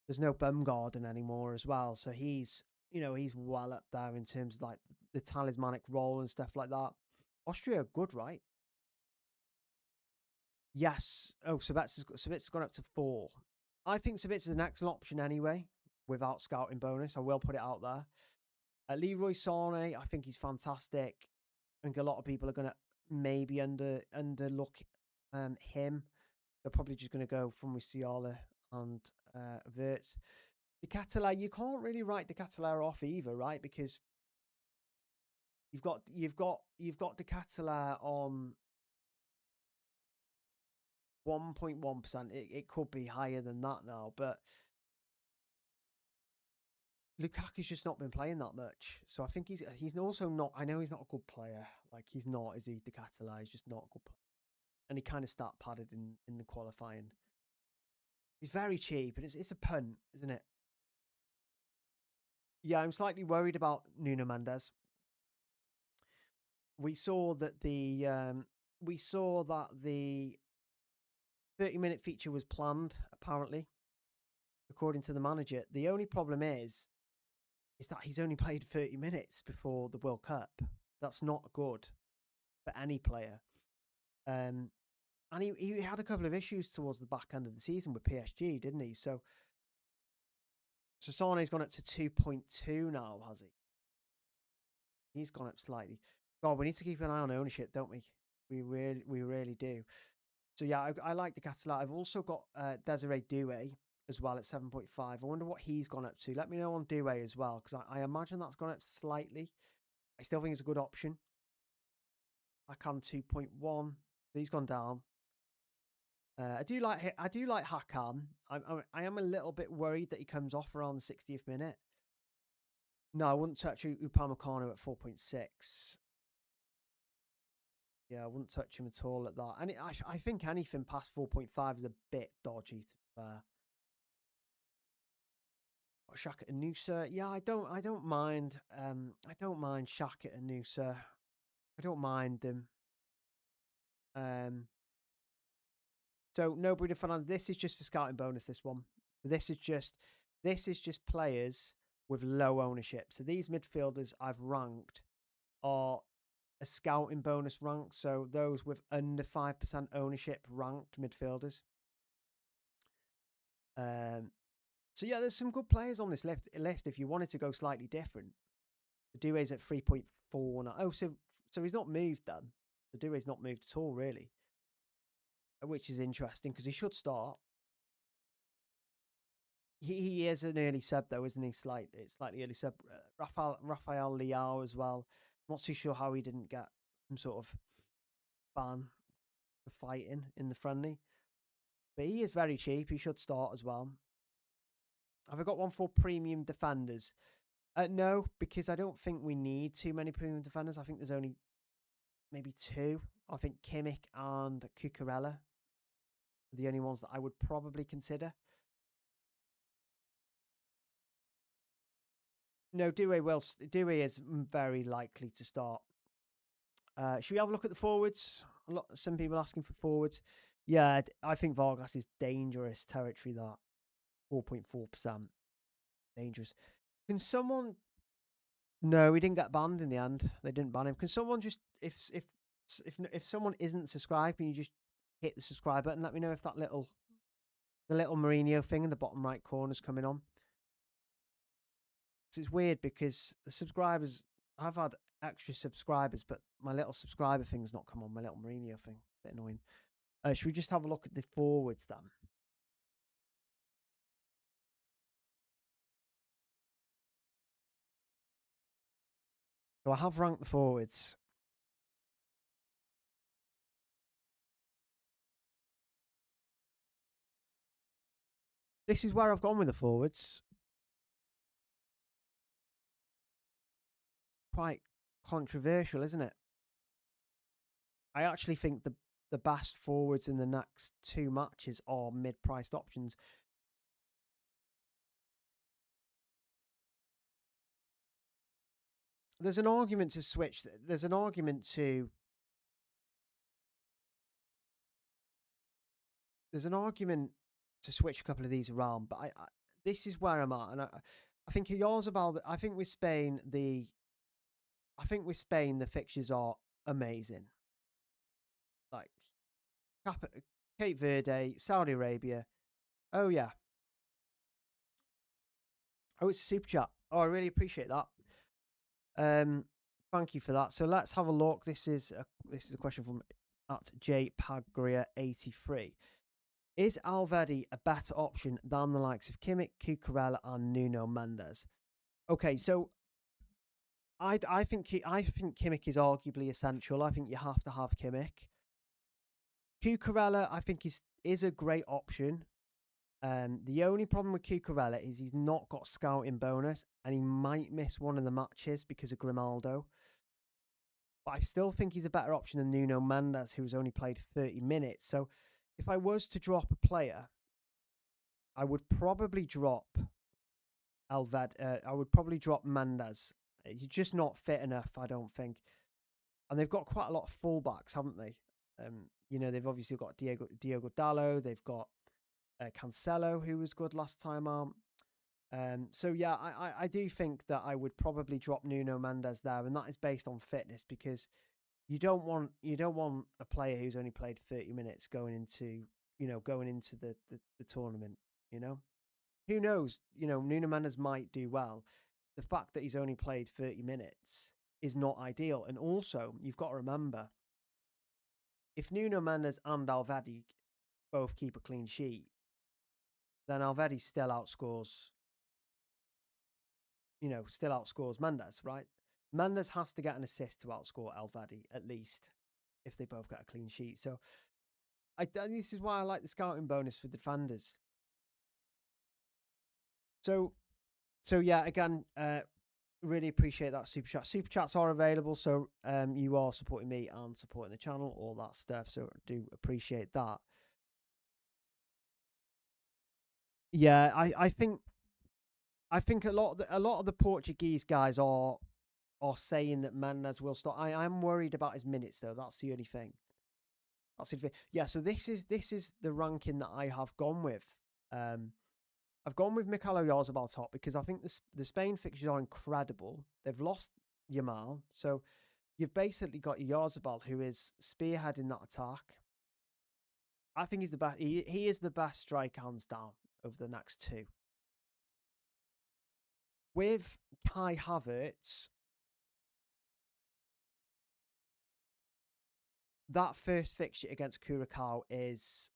There's no Bumgarden anymore as well, so he's well up there in terms of like the talismanic role and stuff like that. Austria are good, right? Yes. Oh, Sabitzer's gone up to 4. I think Sabitzer's an excellent option anyway, without scouting bonus. I will put it out there. Leroy Sané, I think he's fantastic. I think a lot of people are going to maybe underlook him. They're probably just going to go from Musiala and Wirtz. De Ketelaere, you can't really write De Ketelaere off either, right? Because you've got De Ketelaere on 1.1%. It could be higher than that now, but Lukaku's just not been playing that much. So I think he's also not. I know he's not a good player. Like he's not, is he? De Ketelaere is just not a good player. And he kind of start padded in the qualifying. He's very cheap, and it's a punt, isn't it? Yeah, I'm slightly worried about Nuno Mendes. We saw that the 30-minute feature was planned, apparently, according to the manager. The only problem is is that he's only played 30 minutes before the World Cup. That's not good for any player. And he had a couple of issues towards the back end of the season with PSG, didn't he? So Sane's gone up to 2.2 now, has he? He's gone up slightly. God, we need to keep an eye on ownership, don't we? We really do. So yeah, I like the Catalan. I've also got Desiree Doué as well at 7.5. I wonder what he's gone up to. Let me know on Doué as well, because I imagine that's gone up slightly. I still think it's a good option. Hakan 2.1. He's gone down. I do like Hakan. I am a little bit worried that he comes off around the 60th minute. No, I wouldn't touch Upamecano at 4.6. Yeah, I wouldn't touch him at all at that. And I think anything past 4.5 is a bit dodgy, to be fair. Shaka and Noosa. Yeah, I don't mind. I don't mind Shaka and Noosa. I don't mind them. So nobody to find. This is just for scouting bonus. This one. This is just players with low ownership. So these midfielders I've ranked are a scouting bonus rank. So those with under 5% ownership ranked midfielders. So yeah, there's some good players on this list. If you wanted to go slightly different, the Doué's at 3.4 now. Oh, so he's not moved then. The Doué's not moved at all, really, which is interesting because he should start. He is an early sub though, isn't he? Slightly early sub. Rafael Leao as well. Not too sure how he didn't get some sort of ban for fighting in the friendly, but he is very cheap. He should start as well. Have I got one for premium defenders? No, because I don't think we need too many premium defenders. I think there's only maybe two. I think Kimmich and Cucurella are the only ones that I would probably consider. No, Doué is very likely to start. Should we have a look at the forwards? Some people asking for forwards. Yeah, I think Vargas is dangerous territory. That 4.4%, dangerous. Can someone? No, he didn't get banned in the end. They didn't ban him. Can someone just if someone isn't subscribed, can you just hit the subscribe button? Let me know if the little Mourinho thing in the bottom right corner is coming on. It's weird because the subscribers, I've had extra subscribers, but my little subscriber thing's not come on. My little Mourinho thing, a bit annoying. Should we just have a look at the forwards then? So I have ranked the forwards. This is where I've gone with the forwards. Quite controversial, isn't it? I actually think the best forwards in the next two matches are mid-priced options. There's an argument to switch. There's an argument to. There's an argument to switch a couple of these around, but this is where I'm at, and I think yours about. I think with Spain the fixtures are amazing. Like Cape Verde, Saudi Arabia. Oh yeah. Oh, it's a super chat. Oh, I really appreciate that. Thank you for that. So let's have a look. This is a question from at JPagria83. Is Alvedi a better option than the likes of Kimmich, Cucurella, and Nuno Mendes? Okay, so I think Kimmich is arguably essential. I think you have to have Kimmich. Cucurella, I think is a great option. The only problem with Cucurella is he's not got scouting bonus, and he might miss one of the matches because of Grimaldo. But I still think he's a better option than Nuno Mendes, who's only played 30 minutes. So if I was to drop a player, I would probably drop I would probably drop Mendes. He's just not fit enough, I don't think. And they've got quite a lot of fullbacks, haven't they? They've obviously got Diogo Dallo. They've got Cancelo, who was good last time out. So yeah, I do think that I would probably drop Nuno Mendes there, and that is based on fitness because you don't want a player who's only played 30 minutes going into the tournament. You know, who knows? You know, Nuno Mendes might do well. The fact that he's only played 30 minutes is not ideal, and also you've got to remember if Nuno Mendes and Alvedi both keep a clean sheet, then Alvedi still outscores Mendes, right? Mendes has to get an assist to outscore Alvedi at least if they both get a clean sheet. So this is why I like the scouting bonus for the defenders. So yeah, again, really appreciate that super chat. Super chats are available, so you are supporting me and supporting the channel, all that stuff. So I do appreciate that. Yeah, I think a lot of the Portuguese guys are saying that Mendes will start. I'm worried about his minutes though. That's the only thing. Yeah. So this is the ranking that I have gone with. I've gone with Mikhailo Oyarzabal top because I think the Spain fixtures are incredible. They've lost Yamal, so you've basically got Oyarzabal who is spearheading that attack. I think he's the best. He is the best striker hands down over the next two. With Kai Havertz, that first fixture against Curacao is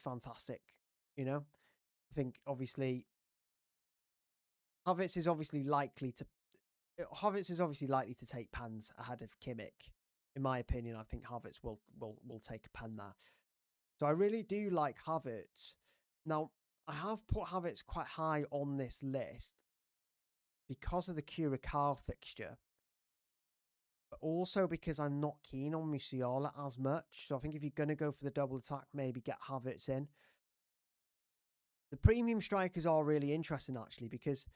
fantastic. You know, I think obviously Havertz is obviously likely to take pens ahead of Kimmich. In my opinion, I think Havertz will take a pen there. So I really do like Havertz. Now, I have put Havertz quite high on this list because of the Curacao fixture, but also because I'm not keen on Musiala as much. So I think if you're going to go for the double attack, maybe get Havertz in. The premium strikers are really interesting, actually, because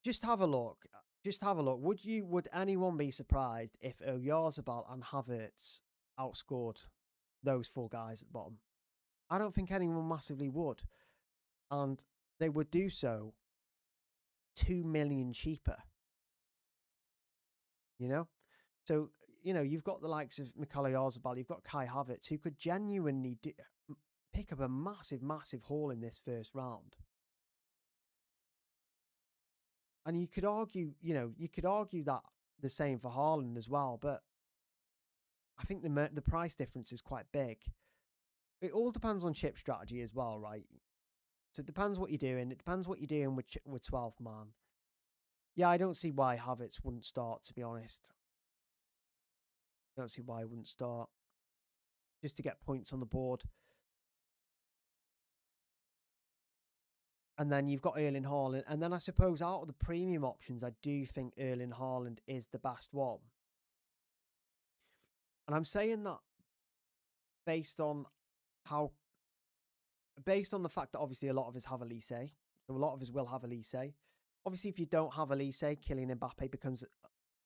just have a look. Would anyone be surprised if Oyarzabal and Havertz outscored those four guys at the bottom? I don't think anyone massively would. And they would do so 2 million cheaper. You know? So, you've got the likes of Mikhailo Oyarzabal, you've got Kai Havertz, who could genuinely pick up a massive, massive haul in this first round. And you could argue that the same for Haaland as well, but I think the price difference is quite big. It all depends on chip strategy as well, right? So it depends what you're doing. It depends what you're doing with 12 man. Yeah, I don't see why Havertz wouldn't start, to be honest. I don't see why he wouldn't start. Just to get points on the board. And then you've got Erling Haaland. And then I suppose out of the premium options, I do think Erling Haaland is the best one. And I'm saying that based on the fact that obviously a lot of us have Elise. So a lot of us will have Elise. Obviously, if you don't have Elise, Kylian Mbappe becomes a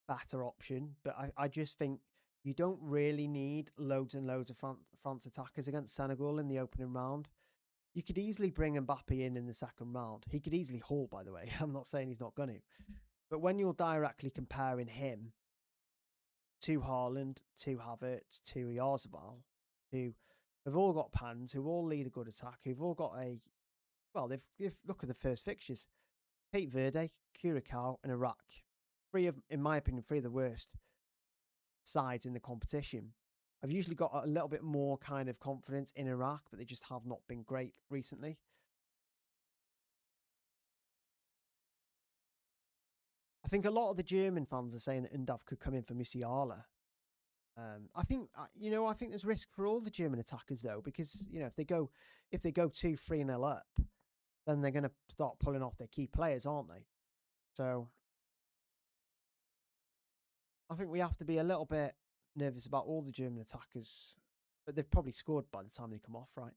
better option. But I just think you don't really need loads and loads of France attackers against Senegal in the opening round. You could easily bring Mbappe in the second round. He could easily haul, by the way. I'm not saying he's not going to. But when you're directly comparing him to Haaland, to Havertz, to Oyarzabal, who have all got pans, who all lead a good attack, who've all got they've look at the first fixtures. Cape Verde, Curacao, and Iraq. In my opinion, three of the worst sides in the competition. I've usually got a little bit more kind of confidence in Iraq, but they just have not been great recently. I think a lot of the German fans are saying that Undav could come in for Musiala. I think there's risk for all the German attackers though, because if they go 2-3-0 up, then they're going to start pulling off their key players, aren't they? So I think we have to be a little bit nervous about all the German attackers, but they've probably scored by the time they come off, right?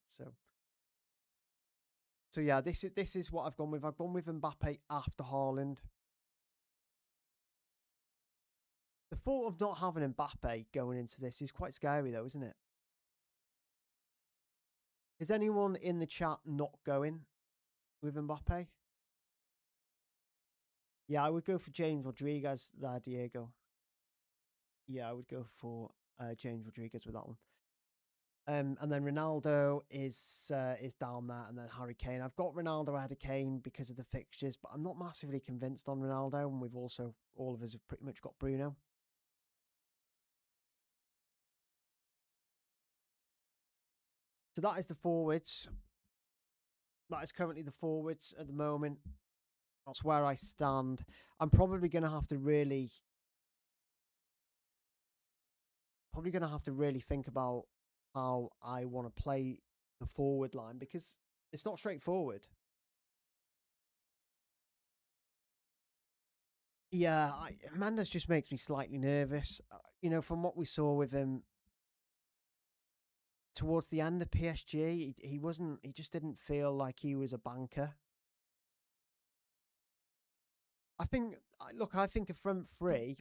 So yeah, this is what I've gone with. I've gone with Mbappe after Haaland. The thought of not having Mbappe going into this is quite scary, though, isn't it? Is anyone in the chat not going with Mbappe? Yeah, I would go for James Rodriguez there, Diego. Yeah, I would go for James Rodriguez with that one. And then Ronaldo is down there, and then Harry Kane. I've got Ronaldo ahead of Kane because of the fixtures, but I'm not massively convinced on Ronaldo, and we've also, all of us have pretty much got Bruno. So that is the forwards. That is currently the forwards at the moment. That's where I stand. I'm probably going to have to really think about how I want to play the forward line because it's not straightforward. Yeah, Mendes just makes me slightly nervous. From what we saw with him towards the end of PSG, he wasn't. He just didn't feel like he was a banker. I think a front three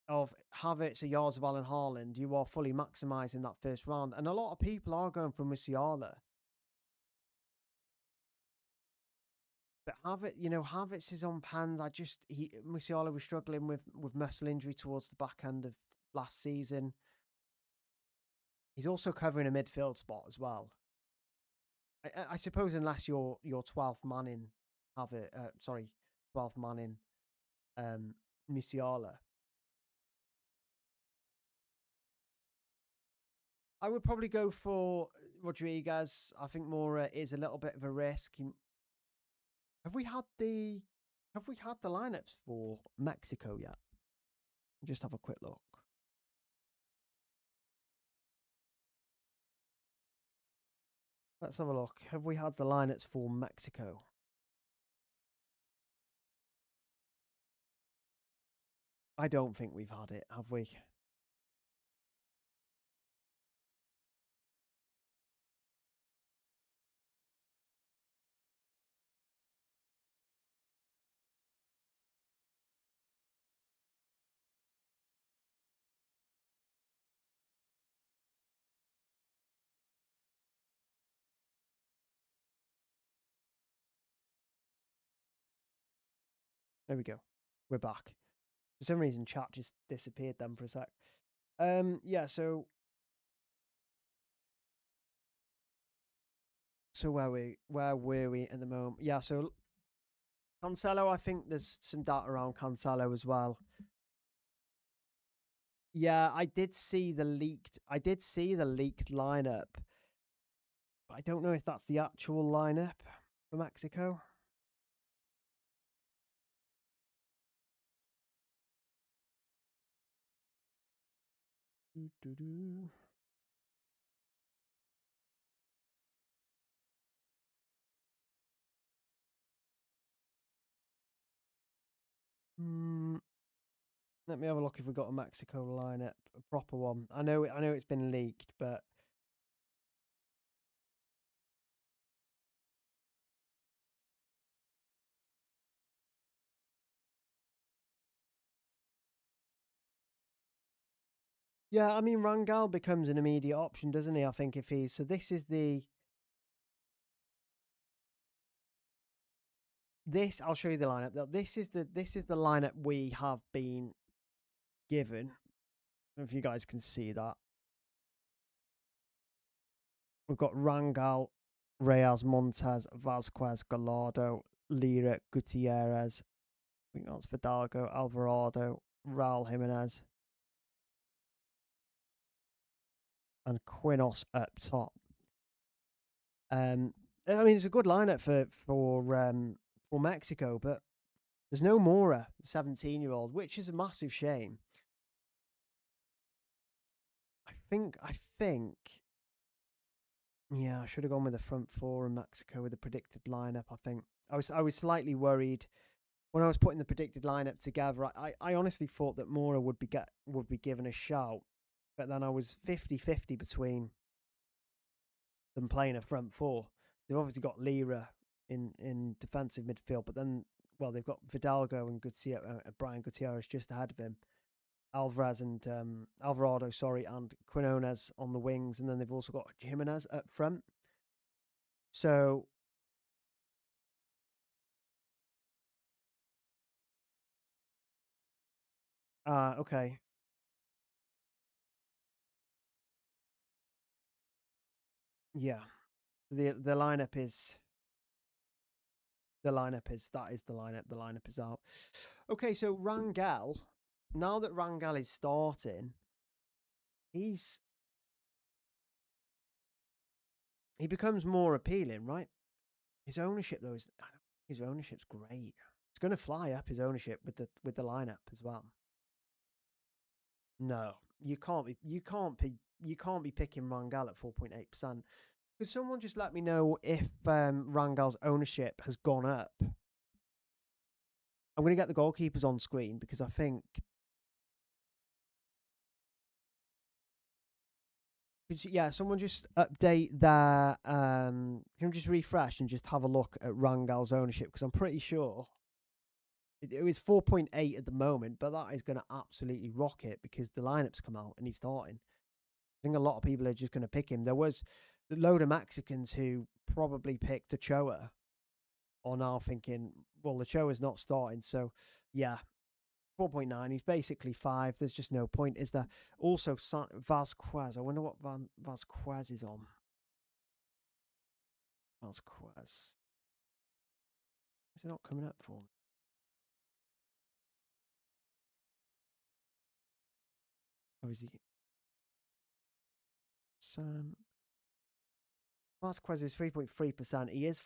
of Havertz, Yarzabal, and Haaland, you are fully maximising that first round, and a lot of people are going for Musiala. But Havertz is on pans. Musiala was struggling with muscle injury towards the back end of last season. He's also covering a midfield spot as well. I suppose unless you're 12th man in Havertz, 12th man in Musiala. I would probably go for Rodriguez. I think Mora is a little bit of a risk. Have we had the lineups for Mexico yet? Just have a quick look. Let's have a look. Have we had the lineups for Mexico? I don't think we've had it, have we? There we go. We're back. For some reason, chat just disappeared then for a sec. Yeah. So where were we at the moment? Yeah. So Cancelo, I think there's some data around Cancelo as well. Yeah, I did see the leaked lineup, but I don't know if that's the actual lineup for Mexico. Let me have a look if we've got a Mexico lineup, a proper one. I know it's been leaked, but yeah, I mean Rangal becomes an immediate option, doesn't he? I think if he's so this I'll show you the lineup. This is the lineup we have been given. I don't know if you guys can see that. We've got Rangal, Reyes, Montez, Vasquez, Gallardo, Lira, Gutierrez. I think that's Fidalgo, Alvarado, Raul Jimenez, and Quinos up top. I mean, it's a good lineup for Mexico, but there's no Mora, the 17-year-old, which is a massive shame. I think, yeah, I should have gone with the front four in Mexico with the predicted lineup. I think I was slightly worried when I was putting the predicted lineup together. I honestly thought that Mora would be given a shout, but then I was 50-50 between them playing a front four. They've obviously got Lira in defensive midfield, but then they've got Fidalgo and Brian Gutierrez just ahead of him. Alvarez and Alvarado, and Quinones on the wings, and then they've also got Jimenez up front. So Okay. Yeah. The lineup is that is the lineup. The lineup is out. Okay, so Rangel. Now that Rangel is starting, he becomes more appealing, right? His ownership though his ownership's great. It's going to fly up his ownership with the lineup as well. No, you can't be picking Rangel at 4.8%. Could someone just let me know if Rangel's ownership has gone up? I'm going to get the goalkeepers on screen because I think. Yeah, someone just update their. Can just refresh and just have a look at Rangel's ownership because I'm pretty sure it was 4.8 at the moment, but that is going to absolutely rock it because the lineup's come out and he's starting. I think a lot of people are just going to pick him. There was a load of Mexicans who probably picked Ochoa are now thinking, well, Ochoa's not starting. So, yeah, 4.9. He's basically 5. There's just no point, is there? Also, Vasquez. I wonder what Vasquez is on. Vasquez. Is it not coming up for me? Or is he? Vasquez is 3.3%. He is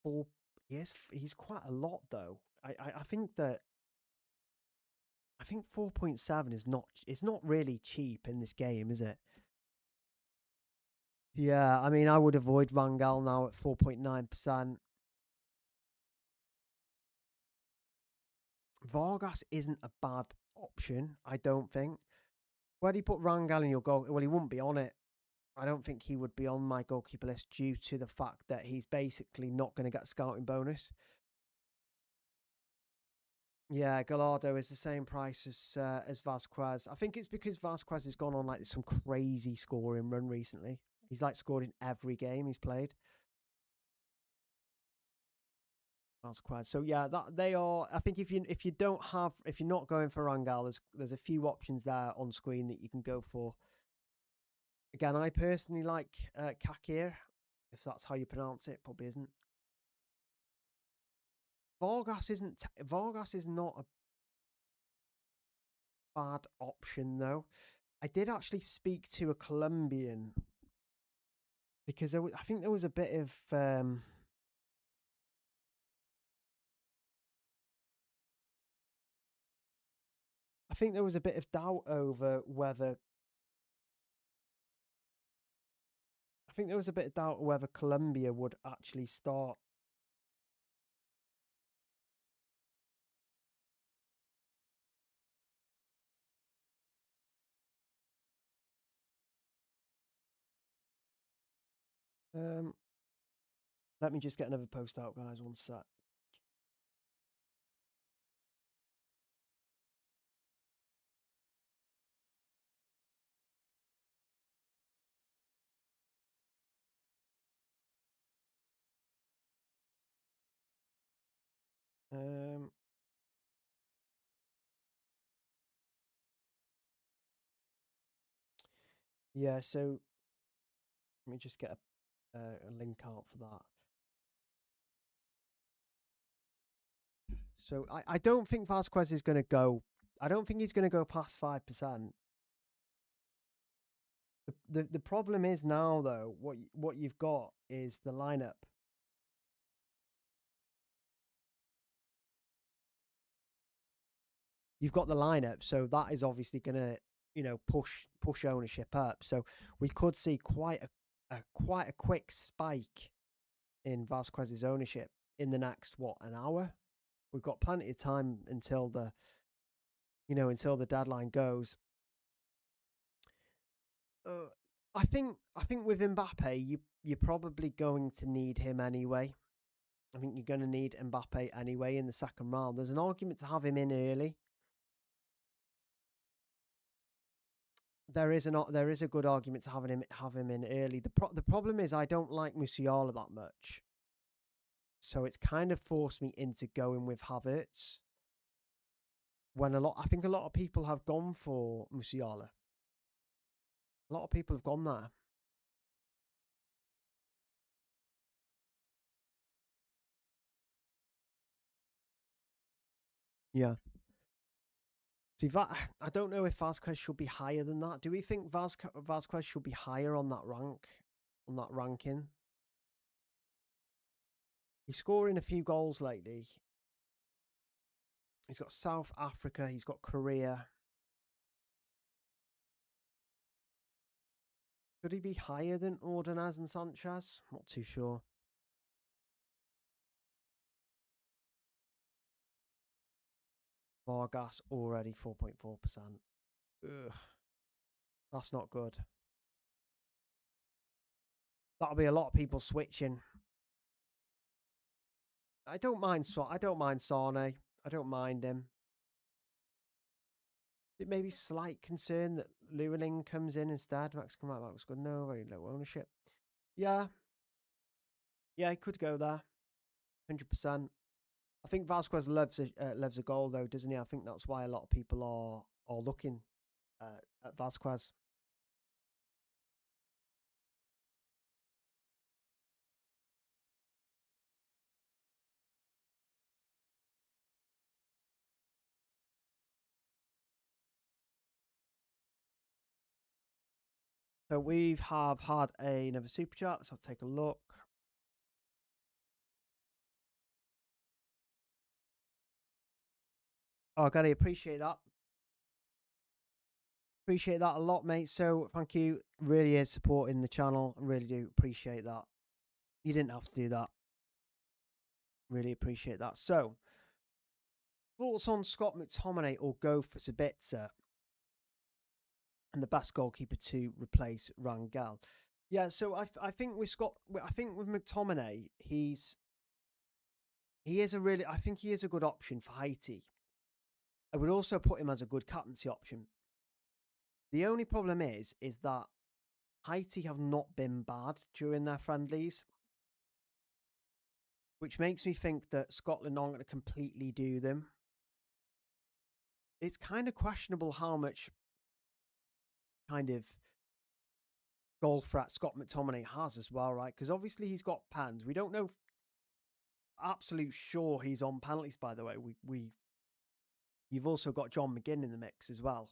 4. He's quite a lot though. I think that. I think 4.7 is not. It's not really cheap in this game, is it? Yeah, I mean, I would avoid Rangel now at 4.9%. Vargas isn't a bad option, I don't think. Where do you put Rangel in your goal? Well, he wouldn't be on it. I don't think he would be on my goalkeeper list due to the fact that he's basically not going to get a scouting bonus. Yeah, Gallardo is the same price as Vasquez. I think it's because Vasquez has gone on like some crazy scoring run recently. He's like scored in every game he's played. Vasquez. So yeah, that they are. I think if you're not going for Rangel, there's a few options there on screen that you can go for. Again, I personally like Kakir, if that's how you pronounce it. Probably isn't. Vargas isn't. Vargas is not a bad option though. I did actually speak to a Colombian because I think there was a bit of. I think there was a bit of doubt over whether. I think there was a bit of doubt whether Colombia would actually start. Let me just get another post out, guys. One sec. Um, yeah, so let me just get a link out for that. So I don't think Vasquez is going to go. I don't think he's going to go past 5%. The problem is now though what you've got is the lineup. You've got the lineup, so that is obviously going to push ownership up. So we could see quite a quick spike in Vasquez's ownership in the next an hour. We've got plenty of time until until the deadline goes. I think with Mbappe, you're probably going to need him anyway. I think you're going to need Mbappe anyway in the second round. There's an argument to have him in early. There is a good argument to have him in early. The problem is I don't like Musiala that much, so it's kind of forced me into going with Havertz. when I think a lot of people have gone for Musiala. A lot of people have gone there. Yeah. See, I don't know if Vasquez should be higher than that. Do we think Vasquez should be higher on that ranking? He's scoring a few goals lately. He's got South Africa. He's got Korea. Could he be higher than Ordonez and Sanchez? Not too sure. Vargas already 4.4%. Ugh, that's not good. That'll be a lot of people switching. I don't mind Sane. I don't mind him. It may be slight concern that Llewellyn comes in instead. Max come out. That was good. No, very low ownership. Yeah, he could go there. 100%. I think Vasquez loves a goal though, doesn't he? I think that's why a lot of people are looking at Vasquez. So we have had another super chat. Let's take a look. Oh, Gary, appreciate that. Appreciate that a lot, mate. So thank you. Really is supporting the channel. I really do appreciate that. You didn't have to do that. Really appreciate that. So, thoughts on Scott McTominay or go for Sabitzer and the best goalkeeper to replace Rangel? Yeah, so I think with McTominay, he is a good option for Haiti. I would also put him as a good captaincy option. The only problem is that Haiti have not been bad during their friendlies, which makes me think that Scotland aren't going to completely do them. It's kind of questionable how much kind of goal threat Scott McTominay has as well, right? Because obviously he's got pans. We don't know absolute sure he's on penalties, by the way. You've also got John McGinn in the mix as well.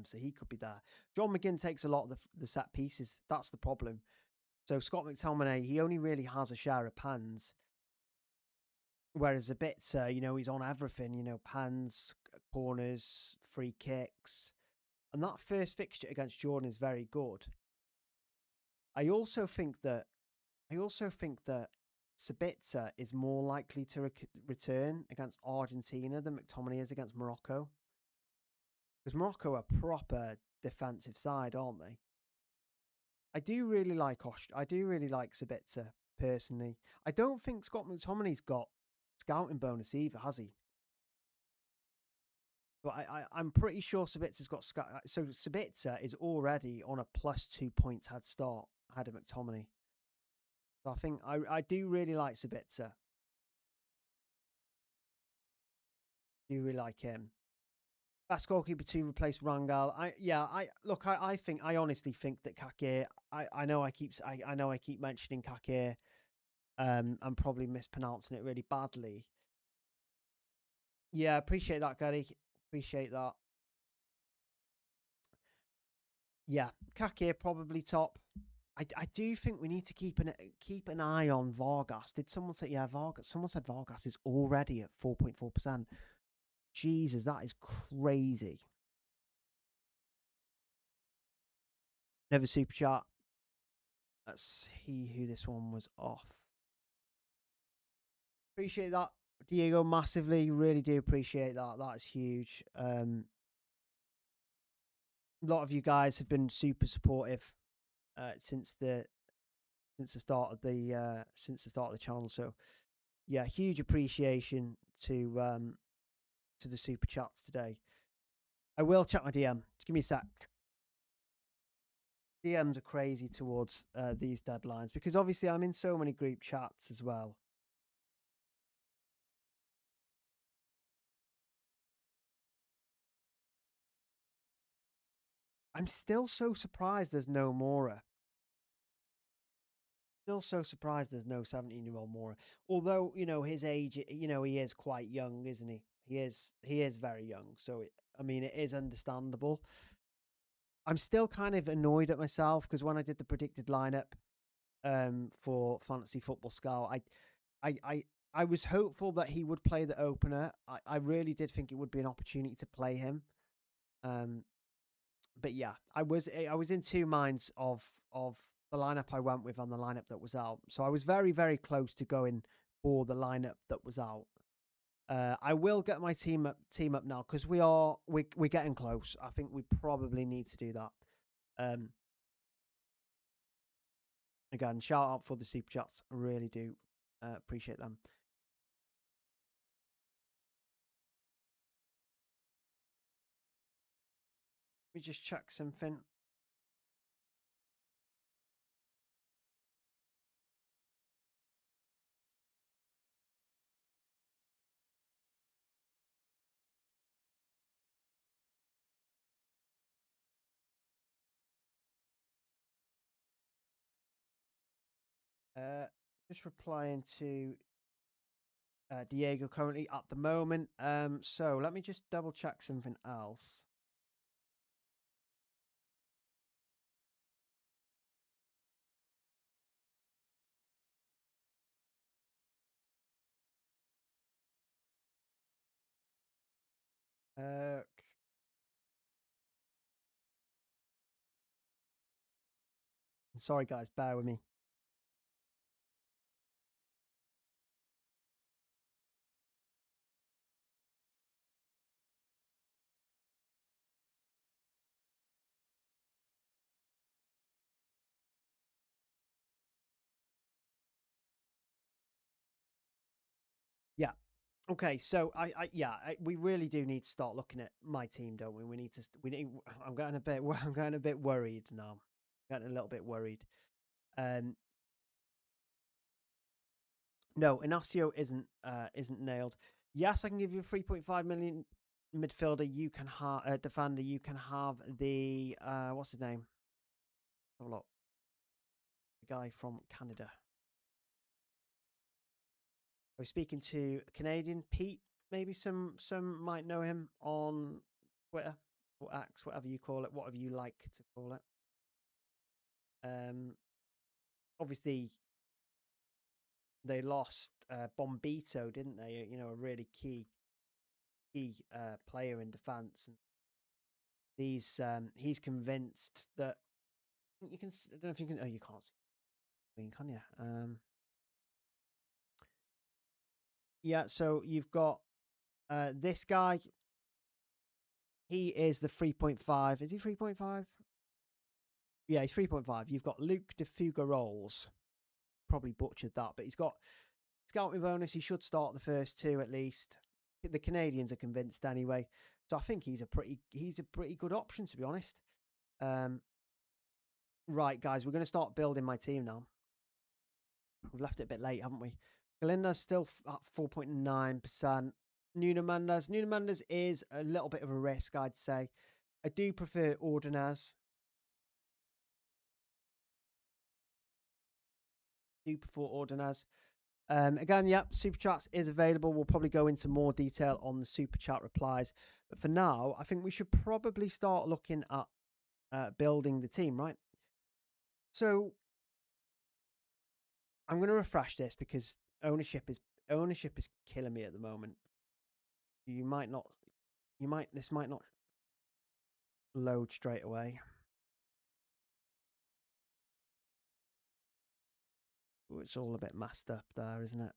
So he could be there. John McGinn takes a lot of the set pieces. That's the problem. So Scott McTominay, he only really has a share of pans. Whereas a bit, he's on everything, pans, corners, free kicks. And that first fixture against Jordan is very good. I also think that Sabitzer is more likely to return against Argentina than McTominay is against Morocco. Because Morocco are proper defensive side, aren't they? I do really like Sabitzer personally. I don't think Scott McTominay's got scouting bonus either, has he? But I'm pretty sure Sabitzer's got so Sabitzer is already on a +2 points head start ahead of McTominay. So I think I do really like Sabitzer. Do really like him. Best goalkeeper to replace Rangel. I honestly think that Kake. I know I keep mentioning Kake. I'm probably mispronouncing it really badly. Yeah, appreciate that, Gary. Appreciate that. Yeah, Kake probably top. I do think we need to keep an eye on Vargas. Did someone say Vargas? Someone said Vargas is already at 4.4%. Jesus, that is crazy. Never super chat. Let's see who this one was off. Appreciate that, Diego, massively. Really do appreciate that. That is huge. A lot of you guys have been super supportive since the start of the channel. So yeah, huge appreciation to the super chats today. I will check my DM. Just give me a sec. DMs are crazy towards these deadlines because obviously I'm in so many group chats as well. I'm still so surprised there's no Mora. Still so surprised there's no 17-year-old Mora. Although, his age, he is quite young, isn't he? He is very young. So, I mean, it is understandable. I'm still kind of annoyed at myself because when I did the predicted lineup for Fantasy Football Scout, I, I, I was hopeful that he would play the opener. I really did think it would be an opportunity to play him. But yeah, I was in two minds of the lineup I went with and the lineup that was out. So I was very, very close to going for the lineup that was out. I will get my team up now because we're getting close. I think we probably need to do that. Um, Again, shout out for the super chats. I really do appreciate them. Let me just check something. Just replying to Diego currently at the moment. So let me just double check something else. Sorry, guys, bear with me. Yeah. Okay. So we really do need to start looking at my team, don't we? We need to. We need. I'm getting a bit. I'm getting a bit worried now. Getting a little bit worried. Um. No, Inacio isn't nailed. Yes, I can give you a 3.5 million midfielder. You can have defender. You can have the what's his name? Have a look. The guy from Canada. I was speaking to Canadian Pete. Maybe some might know him on Twitter or X, whatever you call it, whatever you like to call it. Obviously they lost Bombito, didn't they? A really key player in defence. And he's convinced that you can. I don't know if you can. Oh, you can't see, can you? Yeah. So you've got this guy. He is the 3.5. Is he 3.5? Yeah, he's 3.5. You've got Luke de Figueroles. Probably butchered that, but he's got scouting bonus. He should start the first two at least. The Canadians are convinced anyway. So I think he's a pretty good option, to be honest. Right, guys, we're going to start building my team now. We've left it a bit late, haven't we? Galinda's still at 4.9%. Nuno Mendes is a little bit of a risk, I'd say. I do prefer Ordonez. Again, yep, Super Chats is available. We'll probably go into more detail on the Super Chat replies. But for now, I think we should probably start looking at building the team, right? So I'm going to refresh this because ownership is killing me at the moment. This might not load straight away. Ooh, it's all a bit messed up there, isn't it?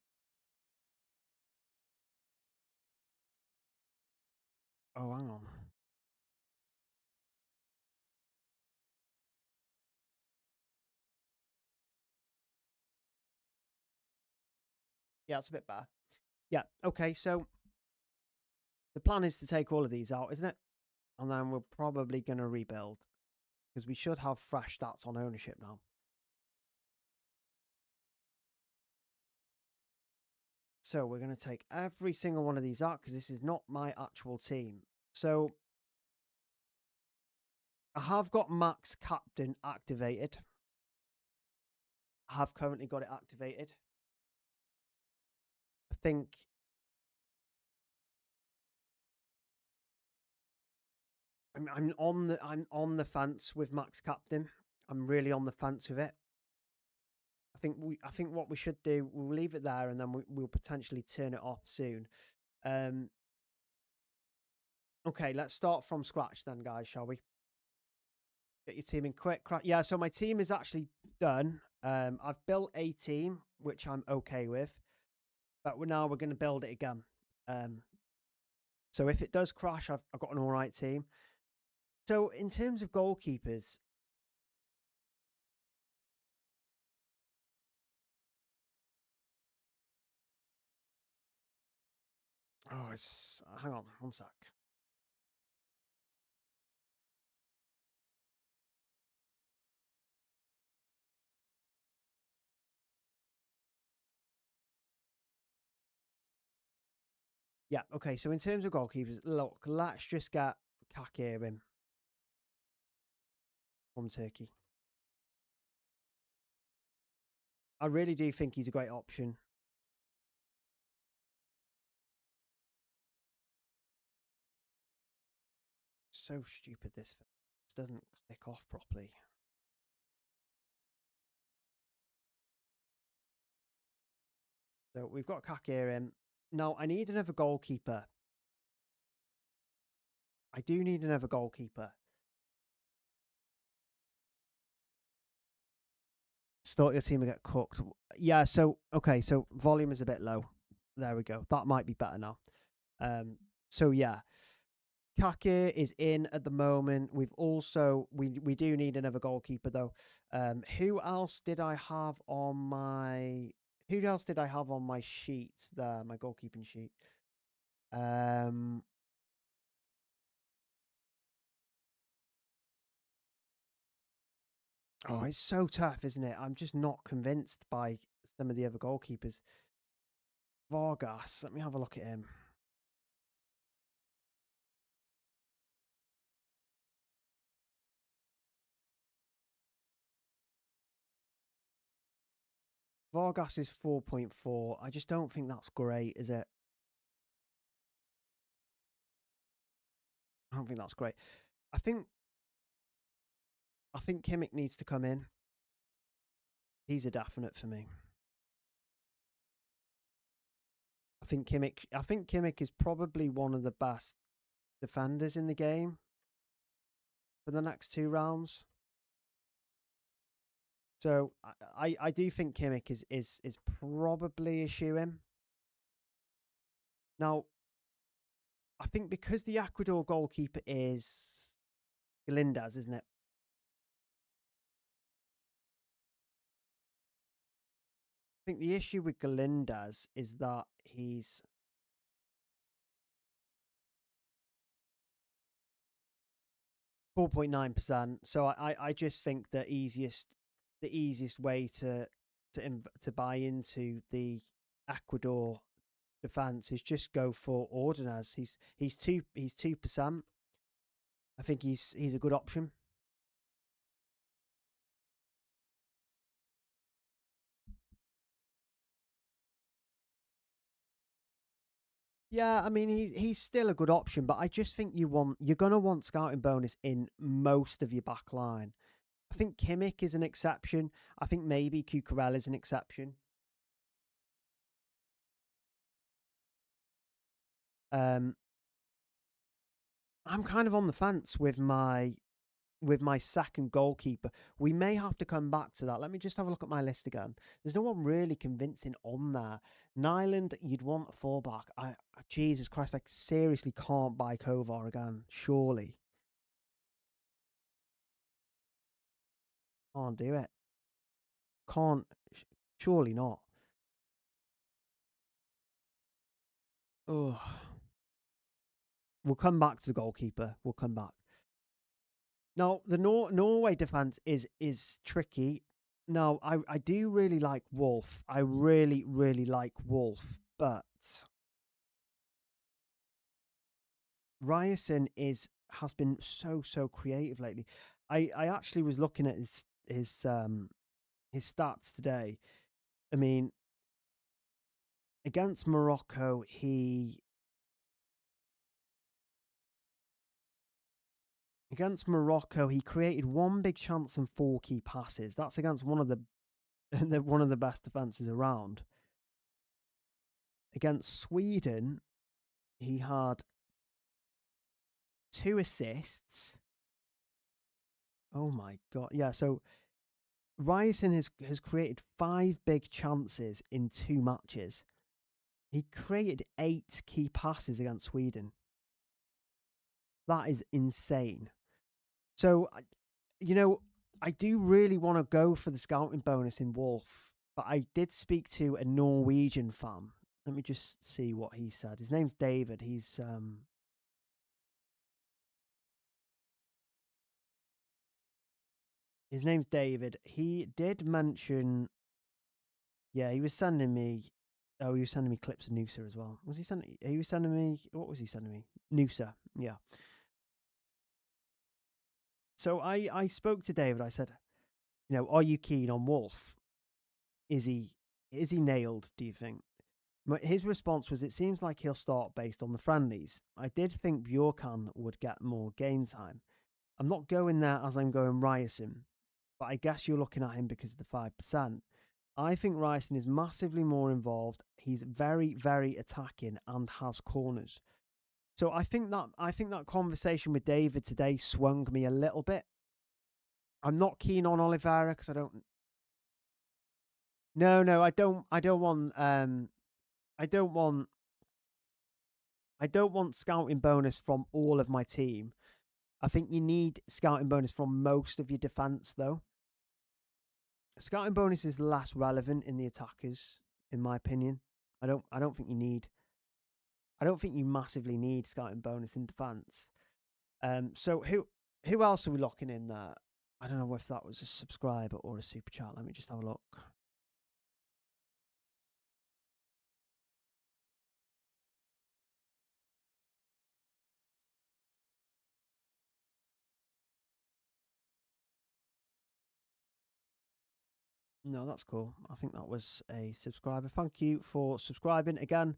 Oh, hang on. Yeah, it's a bit better. Yeah, okay, so the plan is to take all of these out, isn't it? And then we're probably going to rebuild because we should have fresh stats on ownership now. So we're going to take every single one of these out because this is not my actual team. So I have got Max Captain activated. I have currently got it activated. I think I'm on the fence with Max Captain. I'm really on the fence with it. I think what we should do, we'll leave it there, and then we'll potentially turn it off soon. Okay, let's start from scratch then, guys, shall we? Get your team in quick. Yeah, so my team is actually done. I've built a team, which I'm okay with, but now we're going to build it again. So if it does crash, I've got an all right team. So in terms of goalkeepers, it's hang on one sec. Yeah, okay. So in terms of goalkeepers, look, let's just get Kakir in from Turkey. I really do think he's a great option. So stupid this doesn't click off properly. So we've got Kakir in. Now I need another goalkeeper. I do need another goalkeeper. Start your team and get cooked. Yeah, so okay, so volume is a bit low. There we go. That might be better now. So yeah. Kakir is in at the moment. We've also we do need another goalkeeper though. Who else did I have on my sheets there, my goalkeeping sheet? Oh, it's so tough, isn't it? I'm just not convinced by some of the other goalkeepers. Vargas, let me have a look at him. Vargas is 4.4. I just don't think that's great, is it? I don't think that's great. I think Kimmich needs to come in. He's a definite for me. I think Kimmich is probably one of the best defenders in the game for the next two rounds. So I do think Kimmich is probably a shoe-in. Now, I think because the Ecuador goalkeeper is Galindez, isn't it? I think the issue with Galindez is that he's 4.9%. So I just think the easiest way to buy into the Ecuador defense is just go for Ordonez. He's 2%. I think he's a good option. Yeah, I mean he's still a good option, but I just think you're gonna want scouting bonus in most of your back line. I think Kimmich is an exception. I think maybe Cucurella is an exception. I'm kind of on the fence with my second goalkeeper. We may have to come back to that. Let me just have a look at my list again. There's no one really convincing on there. Nyland, you'd want a fullback. Jesus Christ, I seriously can't buy Kovar again. Surely. Can't do it. Can't. Surely not. Oh. We'll come back to the goalkeeper. We'll come back. Now, the Norway defense is tricky. Now, I do really like Wolf. I really, really like Wolf, but Ryerson is has been so creative lately. I actually was looking at his stats today. I mean, against Morocco, he created one big chance and 4 key passes. That's against one of the one of the best defenses around. Against Sweden, he had 2 assists. Oh my god. Yeah, so Ryerson has created 5 big chances in 2 matches. He created 8 key passes against Sweden. That is insane. So, I do really want to go for the scouting bonus in Wolf, but I did speak to a Norwegian fan. Let me just see what he said. His name's David. His name's David. He did mention, yeah, he was sending me. Oh, he was sending me clips of Noosa as well. Was he sending? He was sending me. What was he sending me? Noosa. Yeah. So I spoke to David. I said, are you keen on Wolf? Is he nailed? Do you think? His response was, it seems like he'll start based on the friendlies. I did think Bjorkan would get more game time. I'm not going there as I'm going Ryerson, but I guess you're looking at him because of the 5%. I think Ryerson is massively more involved. He's very, very attacking and has corners. So I think that conversation with David today swung me a little bit. I'm not keen on Oliveira because I don't. No, I don't. I don't want. I don't want. I don't want scouting bonus from all of my team. I think you need scouting bonus from most of your defense, though. Scouting bonus is less relevant in the attackers, in my opinion. I don't think you need. I don't think you massively need scouting bonus in defense. So who else are we locking in there? I don't know if that was a subscriber or a super chat. Let me just have a look. No, that's cool. I think that was a subscriber. Thank you for subscribing again.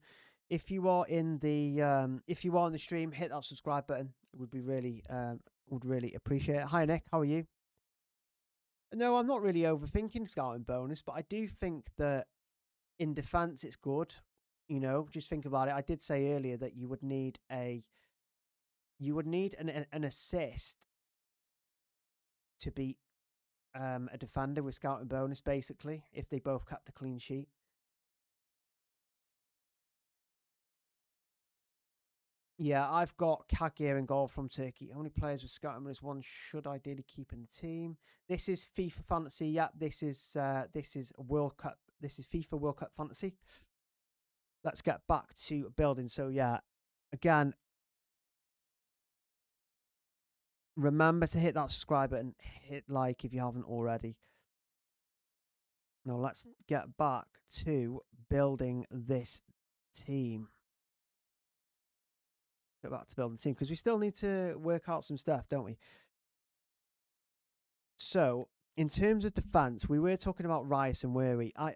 If you are in the stream, hit that subscribe button. It would really appreciate it. Hi Nick, how are you? No, I'm not really overthinking scouting bonus, but I do think that in defense it's good. Just think about it. I did say earlier that you would need an assist to beat a defender with scouting bonus, basically, if they both kept the clean sheet. Yeah, I've got Kagir in goal from Turkey. How many players with scouting bonus one should ideally keep in the team? This is FIFA Fantasy. Yeah, this is World Cup. This is FIFA World Cup Fantasy. Let's get back to building. So yeah, again, remember to hit that subscribe button, hit like if you haven't already. Now let's get back to building this team. Get back to building the team because we still need to work out some stuff, don't we? So in terms of defense, we were talking about Ryerson, were we? I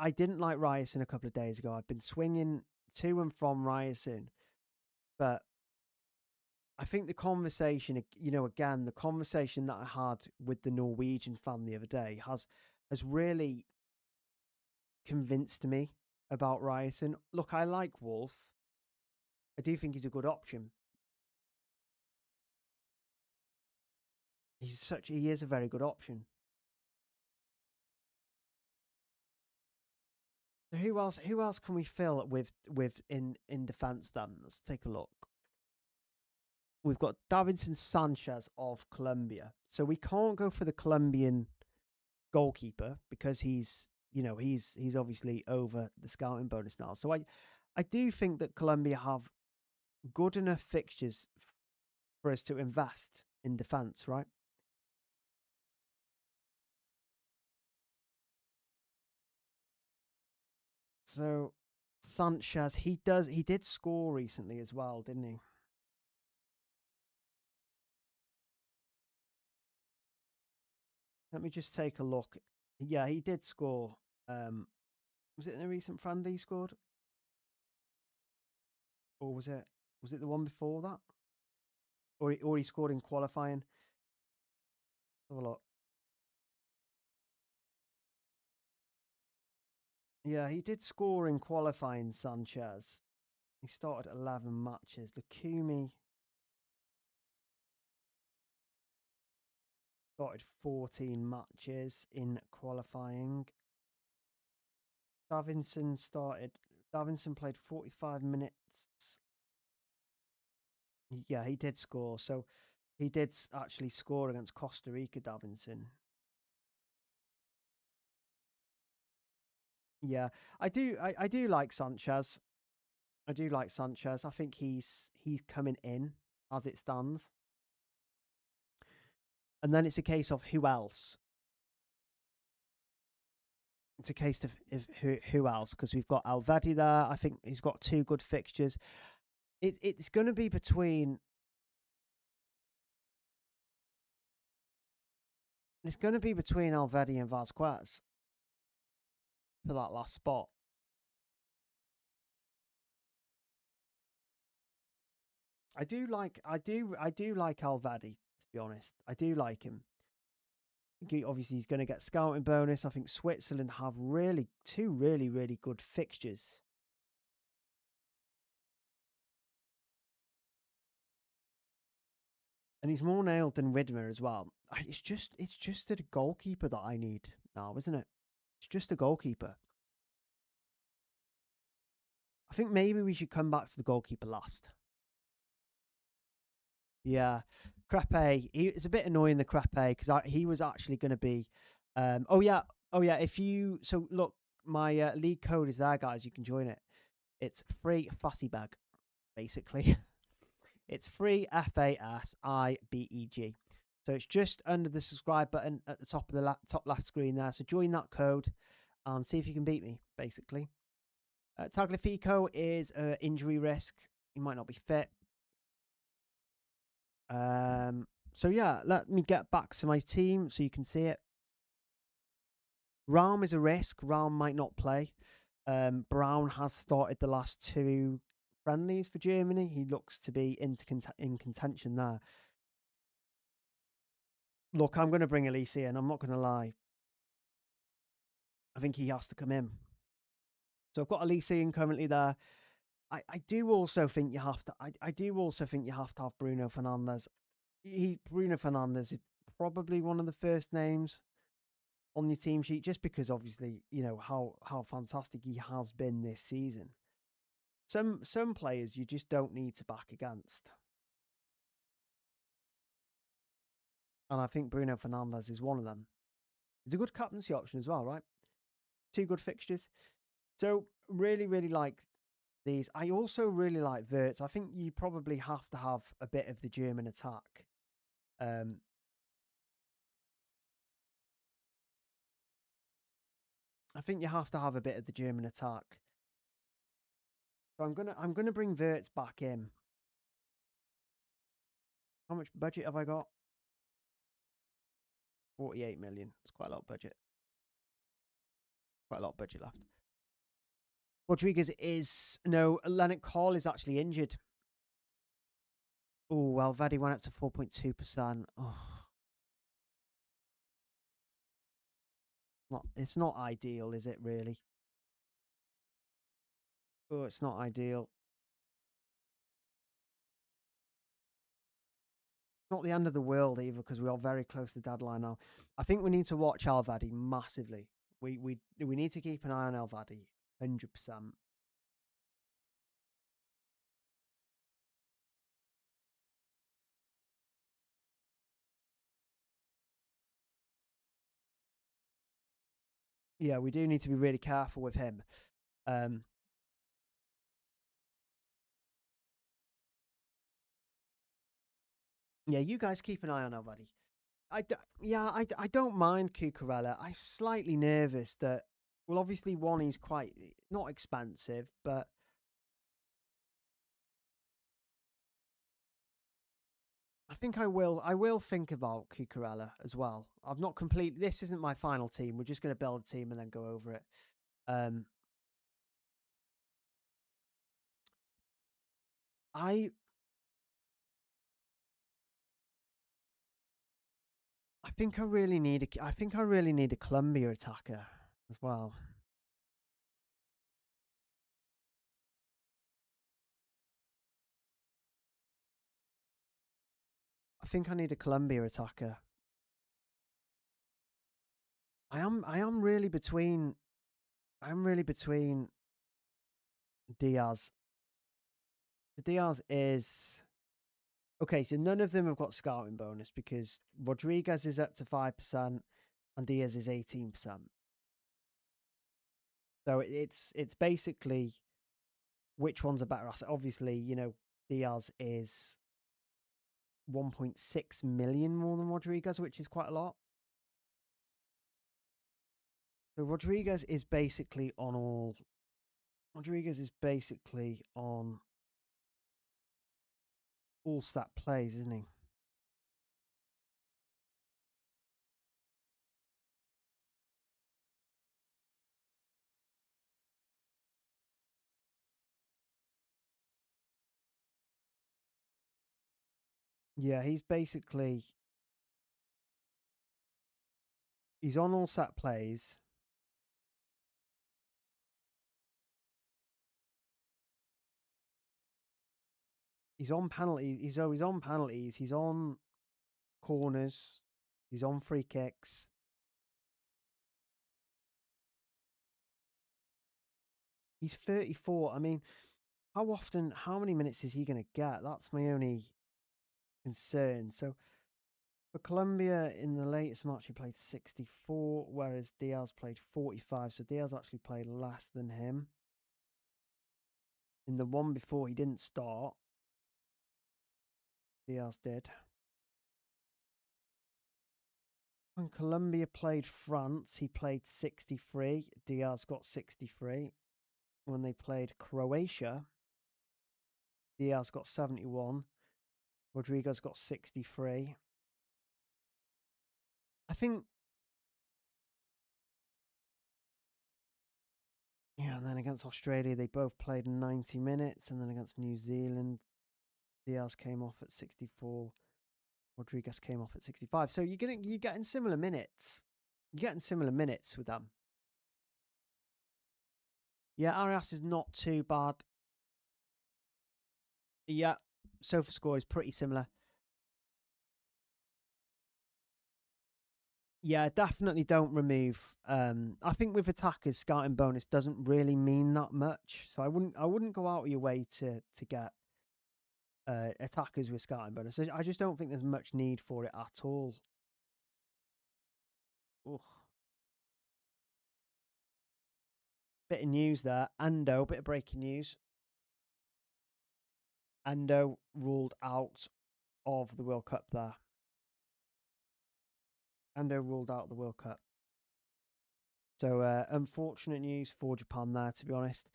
didn't like Ryerson a couple of days ago. I've been swinging to and from Ryerson, but I think the conversation, again, the conversation that I had with the Norwegian fan the other day has really convinced me about Ryerson. Look, I like Wolf. I do think he's a good option. He is a very good option. So who else can we fill with in defense then? Let's take a look. We've got Davinson Sanchez of Colombia. So we can't go for the Colombian goalkeeper because he's obviously over the scouting bonus now. So I do think that Colombia have good enough fixtures for us to invest in defense, right? So Sanchez, he did score recently as well, didn't he? Let me just take a look. Yeah, he did score. Was it in a recent friendly he scored, or was it the one before that, or he scored in qualifying? Have a look. Yeah, he did score in qualifying. Sanchez. He started 11 matches. Lukumi started 14 matches in qualifying. Davinson played 45 minutes. Yeah, he did score. So he did actually score against Costa Rica, Davinson. Yeah, I do. I do like Sanchez. I do like Sanchez. I think he's coming in as it stands. And then it's a case of who else. It's a case of who else, because we've got Alvedi there. I think he's got 2 good fixtures. It's going to be between. It's going to be between Alvedi and Vasquez for that last spot. I do like Alvedi, to be honest. I do like him. Obviously he's going to get scouting bonus. I think Switzerland have 2 really good fixtures. And he's more nailed than Ridmer as well. It's just a goalkeeper that I need now, isn't it? It's just a goalkeeper. I think maybe we should come back to the goalkeeper last. Yeah, Crepe. It's a bit annoying, the Crepe, because he was actually going to be. Oh yeah. If you look, my league code is there, guys. You can join it. It's free fussy bag, basically. It's free FASIBEG. So it's just under the subscribe button at the top of the top left screen there. So join that code and see if you can beat me, basically. Tagliafico is injury risk. He might not be fit. So yeah, let me get back to my team so you can see it. Raum is a risk. Raum might not play. Brown has started the last 2 friendlies for Germany. He looks to be in contention there. Look, I'm going to bring Elise in. I'm not going to lie. I think he has to come in. So I've got Elise in currently there. I do also think you have to. I do also think you have to have Bruno Fernandes. Bruno Fernandes is probably one of the first names on your team sheet, just because obviously how fantastic he has been this season. Some players you just don't need to back against, and I think Bruno Fernandes is one of them. He's a good captaincy option as well, right? 2 good fixtures. So really like these. I also really like Wirtz. I think you probably have to have a bit of the German attack. I think you have to have a bit of the German attack. So I'm gonna bring Wirtz back in. How much budget have I got? 48 million. It's quite a lot of budget. Quite a lot of budget left. Rodriguez is Leonard Cole is actually injured. Oh, well, Vadi went up to 4.2%. Oh. It's not ideal, is it really? Oh, it's not ideal. Not the end of the world either, because we are very close to the deadline now. I think we need to watch Alvadi massively. We need to keep an eye on Alvadi, 100%. Yeah, we do need to be really careful with him. Yeah, you guys keep an eye on Alvadi. I don't mind Cucurella. I'm slightly nervous that, well, obviously one, he's quite not expensive, but I think I will. I will think about Cucurella as well. I've not complete. This isn't my final team. We're just going to build a team and then go over it. I think I really need a. I think I really need a Colombia attacker as well. I think I need a Colombia attacker. I am really between. I'm really between Diaz. The Diaz is okay. So none of them have got scouting bonus because Rodriguez is up to 5% and Diaz is 18%. So it's basically which one's a better asset. Obviously, you know, Diaz is 1.6 million more than Rodriguez, which is quite a lot. So Rodriguez is basically on all. Rodriguez is basically on all stat plays, isn't he? Yeah, he's basically he's on all stat plays. He's on penalties. He's on penalties. He's on corners. He's on free kicks. He's 34. I mean, how many minutes is he going to get? That's my only concern. So for Colombia, in the latest match, he played 64, whereas Diaz played 45. So Diaz actually played less than him. In the one before, he didn't start. Diaz did. When Colombia played France, he played 63. Diaz got 63. When they played Croatia, Diaz got 71. Rodriguez got 63. I think. Yeah, and then against Australia, they both played 90 minutes. And then against New Zealand, Diaz came off at 64. Rodriguez came off at 65. So you're getting similar minutes. You're getting similar minutes with them. Yeah, Arias is not too bad. Yeah, SOFA score is pretty similar. Yeah, definitely don't remove. I think with attackers, scouting bonus doesn't really mean that much. So I wouldn't go out of your way to get attackers with scouting bonus. I just don't think there's much need for it at all. Ugh. Bit of news there. Ando, bit of breaking news. Ando ruled out of the World Cup there. Ando ruled out the World Cup. So unfortunate news for Japan there, to be honest.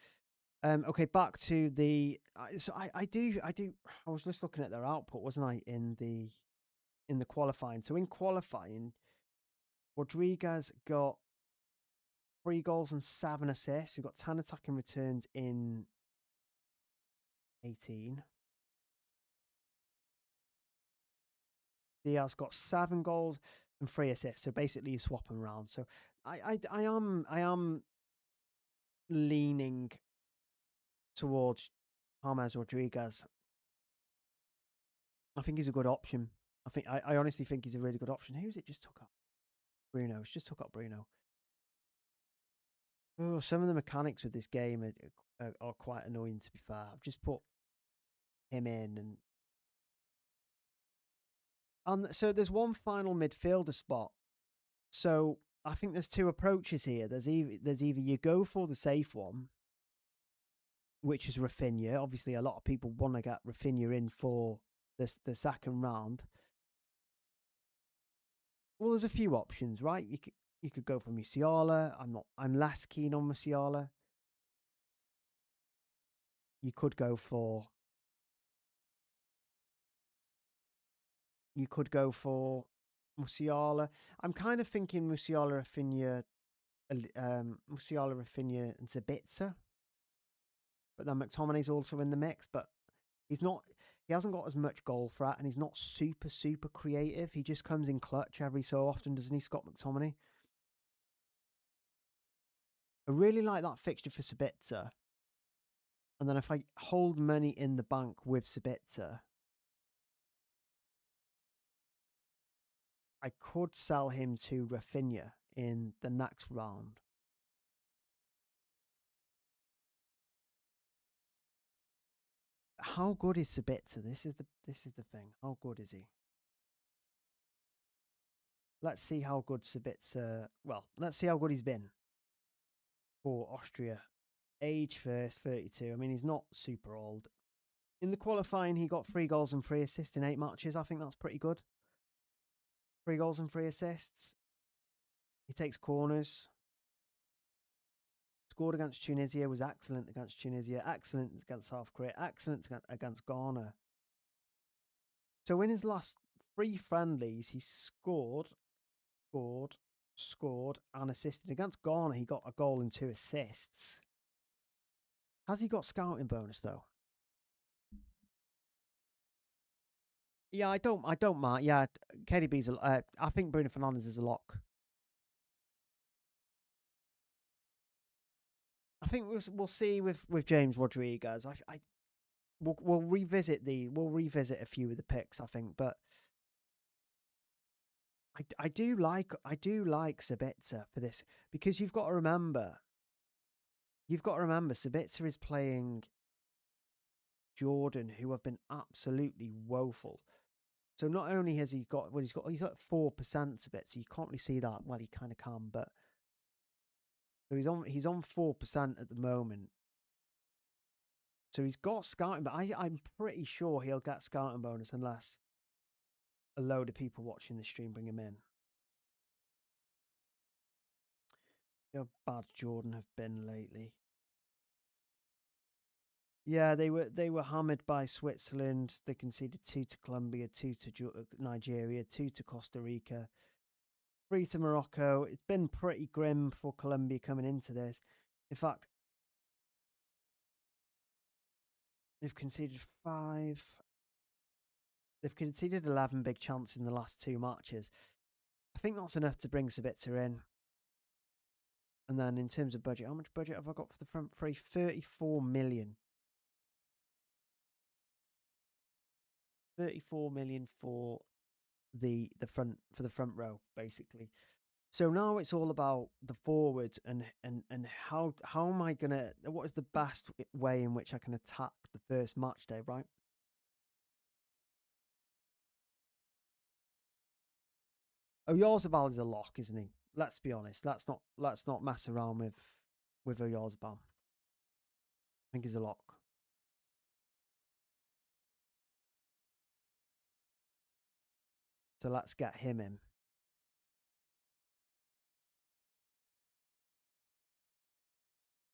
Okay, back to the. So I do. I was just looking at their output, wasn't I, in the qualifying? So in qualifying, Rodriguez got 3 goals and 7 assists. We've got 10 attacking returns in 18. Diaz got 7 goals and 3 assists. So basically, you swap them around. So I am leaning towards James Rodriguez. I think he's a good option. I honestly think he's a really good option. Who's it just took up? Bruno. It's just took up Bruno. Oh, some of the mechanics with this game are quite annoying, to be fair. I've just put him in and so there's one final midfielder spot. So I think there's 2 approaches here. There's either you go for the safe one, which is Rafinha. Obviously, a lot of people want to get Rafinha in for the second round. Well, there's a few options, right? You could go for Musiala. I'm less keen on Musiala. You could go for You could go for Musiala. I'm kind of thinking Musiala, Rafinha, Musiala, Rafinha, and Zabitzer. But then McTominay's also in the mix. But he's not. He hasn't got as much goal threat, and he's not super creative. He just comes in clutch every so often, doesn't he, Scott McTominay? I really like that fixture for Sabitzer. And then if I hold money in the bank with Sabitzer, I could sell him to Rafinha in the next round. How good is Sabitzer? This is the thing. How good is he? Let's see how good Sabitzer. Well, let's see how good he's been for Austria. Age first, 32. I mean, he's not super old. In the qualifying, he got 3 goals and 3 assists in 8 matches. I think that's pretty good. 3 goals and 3 assists. He takes corners. Scored against Tunisia, was excellent against Tunisia, excellent against South Korea, excellent against Ghana. So in his last 3 friendlies, he scored, and assisted. Against Ghana, he got a goal and 2 assists. Has he got scouting bonus though? Yeah, I don't mind. Yeah, KDB's. I think Bruno Fernandes is a lock. I think we'll see with James Rodriguez. We'll revisit a few of the picks. I think, but I do like Sabitzer for this, because you've got to remember Sabitzer is playing Jordan, who have been absolutely woeful. So not only has he got, well, he's at 4% Sabitzer. So you can't really see that. Well, he kind of can, but so he's on 4% at the moment. So he's got scouting, but I'm pretty sure he'll get scouting bonus unless a load of people watching the stream bring him in. How bad Jordan have been lately. Yeah, they were hammered by Switzerland. They conceded 2 to Colombia, 2 to Nigeria, 2 to Costa Rica, 3 to Morocco. It's been pretty grim for Colombia coming into this. In fact, they've conceded 5. They've conceded 11 big chances in the last 2 matches. I think that's enough to bring Sabitzer in. And then in terms of budget, how much budget have I got for the front three? 34 million. 34 million for the front row, basically. So now it's all about the forward and how am I gonna, what is the best way in which I can attack the first match day, right? Oyarzabal is a lock, isn't he? Let's be honest. Let's not mess around with Oyarzabal. I think he's a lock. So let's get him in.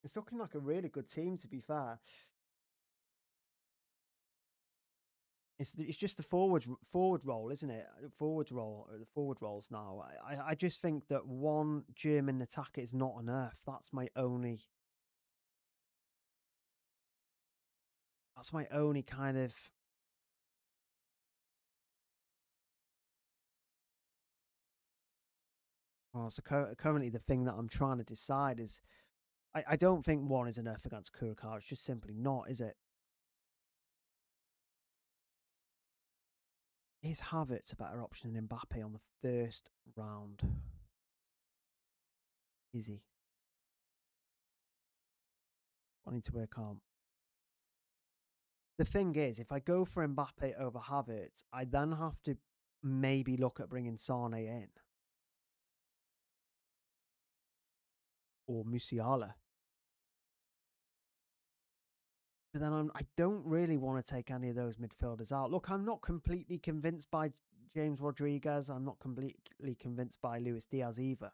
It's looking like a really good team, to be fair. It's just the forward role, isn't it? The forward roles now. I just think that one German attacker is not enough. That's my only kind of. Well, so currently the thing that I'm trying to decide is, I don't think one is enough against Curacao. It's just simply not, is it? Is Havertz a better option than Mbappe on the first round? Is he? I need to work on. The thing is, if I go for Mbappe over Havertz, I then have to maybe look at bringing Sane in. Or Musiala. But then I don't really want to take any of those midfielders out. Look, I'm not completely convinced by James Rodriguez. I'm not completely convinced by Luis Diaz either.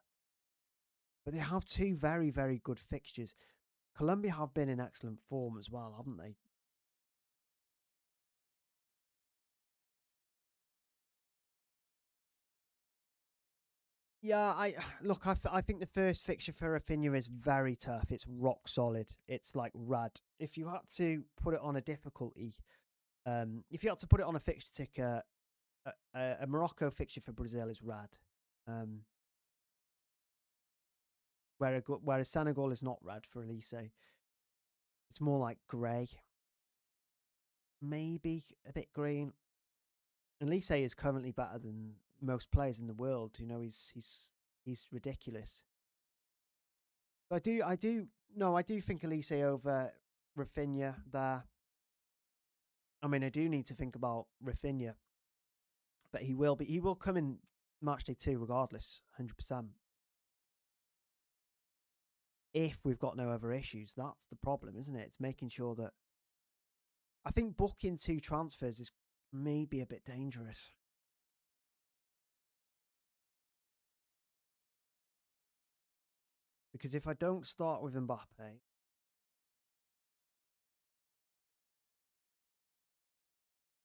But they have 2 very, very good fixtures. Colombia have been in excellent form as well, haven't they? Yeah, I look. I think the first fixture for Rafinha is very tough. It's rock solid. It's like rad. If you had to put it on a difficulty, if you had to put it on a fixture ticker, a Morocco fixture for Brazil is rad. Um, whereas Senegal is not rad for Elise. It's more like grey, maybe a bit green. Elise is currently better than most players in the world. You know, he's ridiculous. So I do think Elise over Rafinha there. I mean, I do need to think about Rafinha, but he will come in matchday 2 regardless, 100%. If we've got no other issues, that's the problem, isn't it? It's making sure that I think booking 2 transfers is maybe a bit dangerous. Because if I don't start with Mbappe,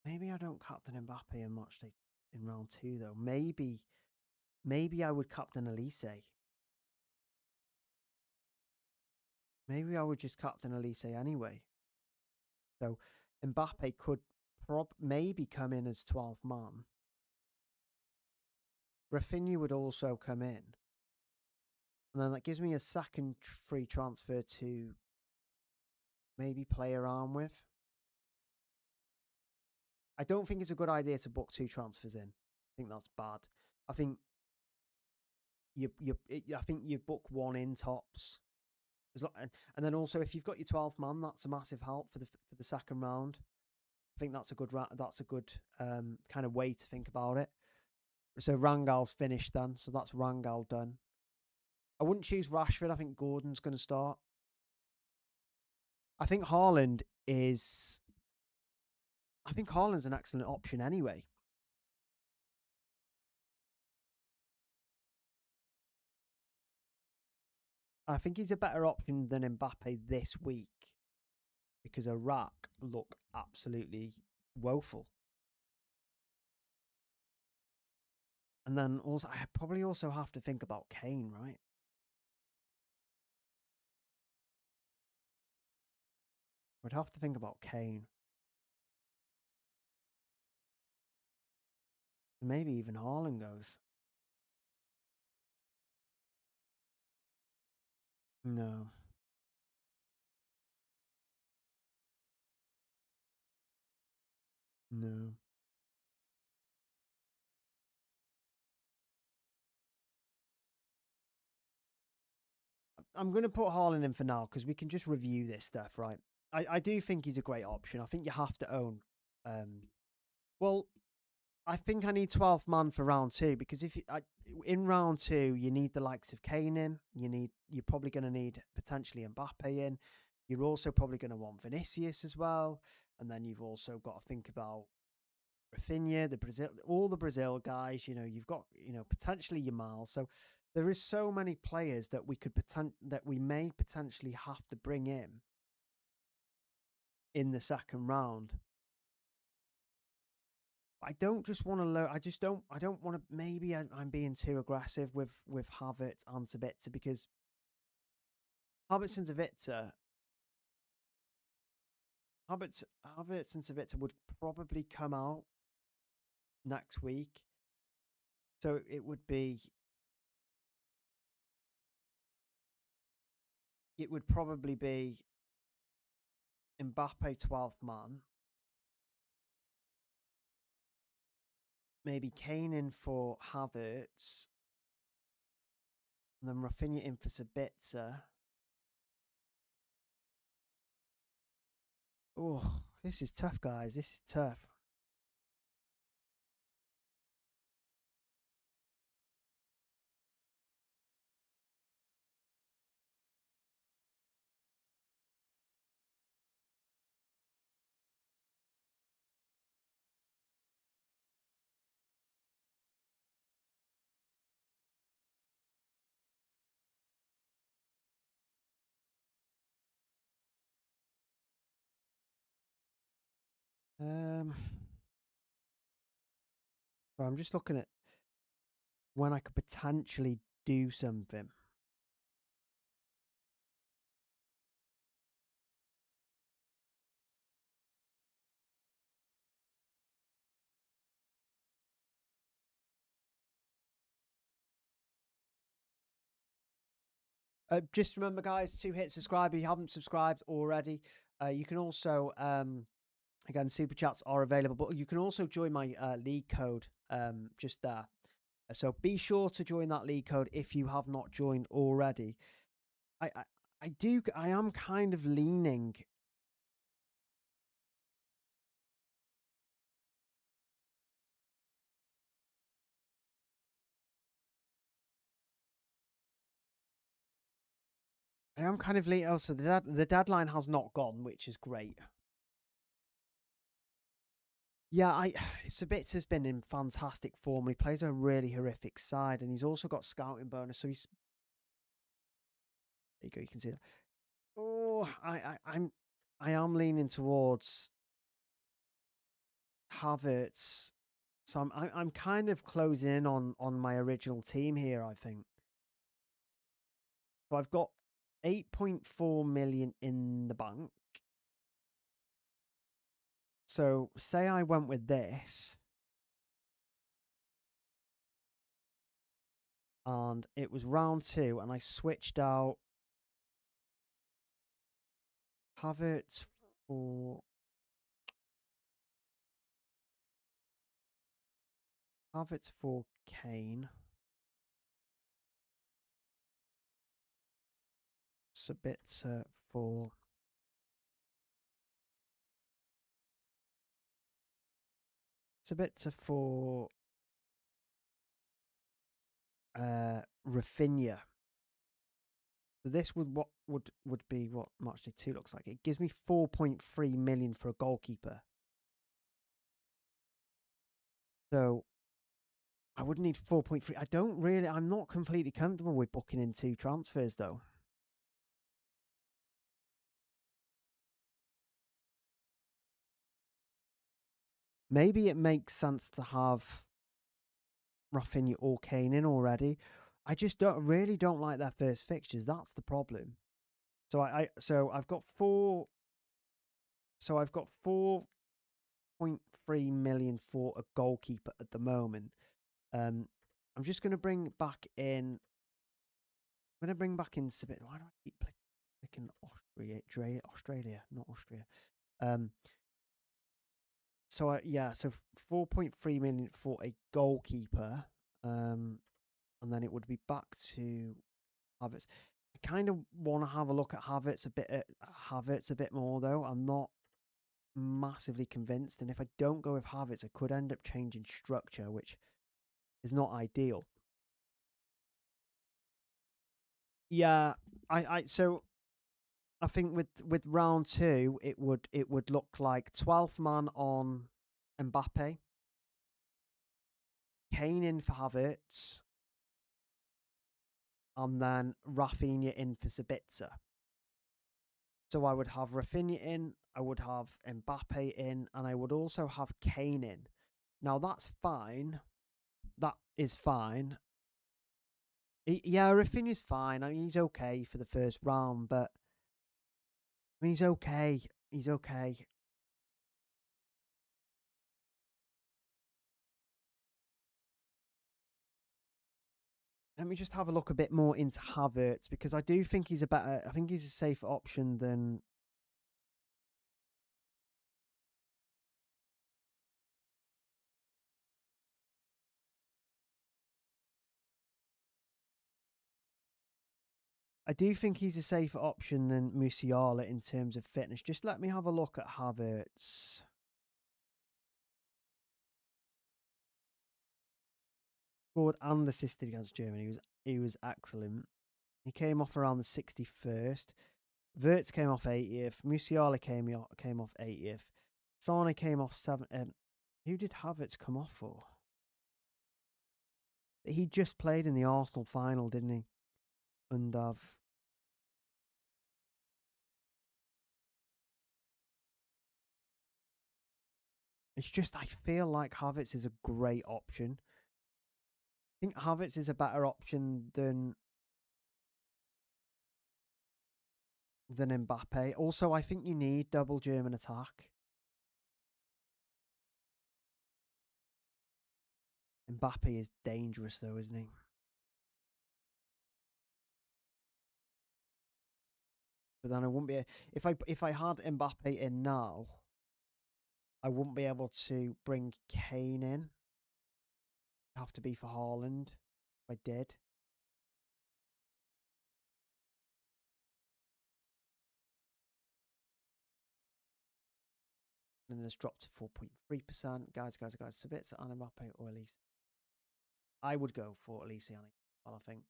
maybe I don't captain Mbappe in matchday in round 2 though. Maybe I would captain Elise. Maybe I would just captain Elise anyway. So Mbappe could maybe come in as 12 man. Rafinha would also come in. And then that gives me a second free transfer to maybe play around with. I don't think it's a good idea to book 2 transfers in. I think that's bad. I think you book 1 in tops. And then also if you've got your 12 man, that's a massive help for the second round. I think that's a good kind of way to think about it. So Rangal's finished then, so that's Rangal done. I wouldn't choose Rashford. I think Gordon's going to start. I think Haaland is. I think Haaland's an excellent option anyway. I think he's a better option than Mbappe this week because Iraq look absolutely woeful. And then also, I probably also have to think about Kane, right? I'd have to think about Kane. Maybe even Haaland goes. No. No. I'm going to put Haaland in for now because we can just review this stuff, right? I do think he's a great option. I think you have to own. Well, I think I need 12 man for round 2 because in round 2 you need the likes of Kane in. You're probably going to need potentially Mbappe in. You're also probably going to want Vinicius as well, and then you've also got to think about Rafinha, all the Brazil guys. You know, you've got potentially Yamal. So there is so many players that we may potentially have to bring in the second round. I don't just want to I just don't. I don't want to. Maybe I'm being too aggressive with Havertz and Sabitzer because Havertz and Sabitzer, Havertz and Sabitzer would probably come out next week. So it would probably be Mbappe 12th man, maybe Kane in for Havertz, and then Rafinha in for Sabitzer. Oh, this is tough, guys. This is tough. Um, so I'm just looking at when I could potentially do something. Just remember, guys, to hit subscribe if you haven't subscribed already. You can also, again, super chats are available, but you can also join my league code just there. So be sure to join that league code if you have not joined already. I am kind of leaning. I am kind of leaning. Oh, so the deadline has not gone, which is great. Yeah, Sabitz has been in fantastic form. He plays a really horrific side, and he's also got scouting bonus. So he's there you go. You can see that. Oh, I am leaning towards Havertz. So I'm kind of closing in on my original team here, I think. So I've got 8.4 million in the bank. So say I went with this and it was round 2 and I switched out Havertz for Kane. Sabitzer for Rafinha. So this would be what Matchday 2 looks like. It gives me 4.3 million for a goalkeeper. So I would need 4.3. I'm not completely comfortable with booking in 2 transfers though. Maybe it makes sense to have Rafinha or Kane in already. I just really don't like their first fixtures. That's the problem. So I've got 4.3 million for a goalkeeper at the moment. I'm just going to bring back in. I'm going to bring back in Sabit. Why do I keep clicking Australia, not Austria. So 4.3 million for a goalkeeper. And then it would be back to Havertz. I kind of want to have a look at Havertz a bit more though. I'm not massively convinced, and if I don't go with Havertz, I could end up changing structure, which is not ideal. Yeah, so I think with round 2, it would look like 12th man on Mbappe, Kane in for Havertz, and then Rafinha in for Sabitzer. So I would have Rafinha in, I would have Mbappe in, and I would also have Kane in. Now that's fine. That is fine. Yeah, Rafinha's fine. I mean, he's okay for the first round, but I mean, he's okay. He's okay. Let me just have a look a bit more into Havertz because I do think he's I think he's a safer option than. I do think he's a safer option than Musiala in terms of fitness. Just let me have a look at Havertz. Scored and assisted against Germany. He was excellent. He came off around the 61st. Wirtz came off 80th. Musiala came off 80th. Sane came off 7th. Who did Havertz come off for? He just played in the Arsenal final, didn't he? And it's just I feel like Havertz is a great option. think Havertz is a better option than Mbappe. Also, I think you need double German attack. Mbappe is dangerous, though, isn't he? But then I wouldn't be if I had Mbappe in now, I wouldn't be able to bring Kane in. It'd have to be for Haaland. If I did. And it's dropped to 4.3%. Guys, Sabitzer and Mbappe or Elise. I would go for Elise, I think.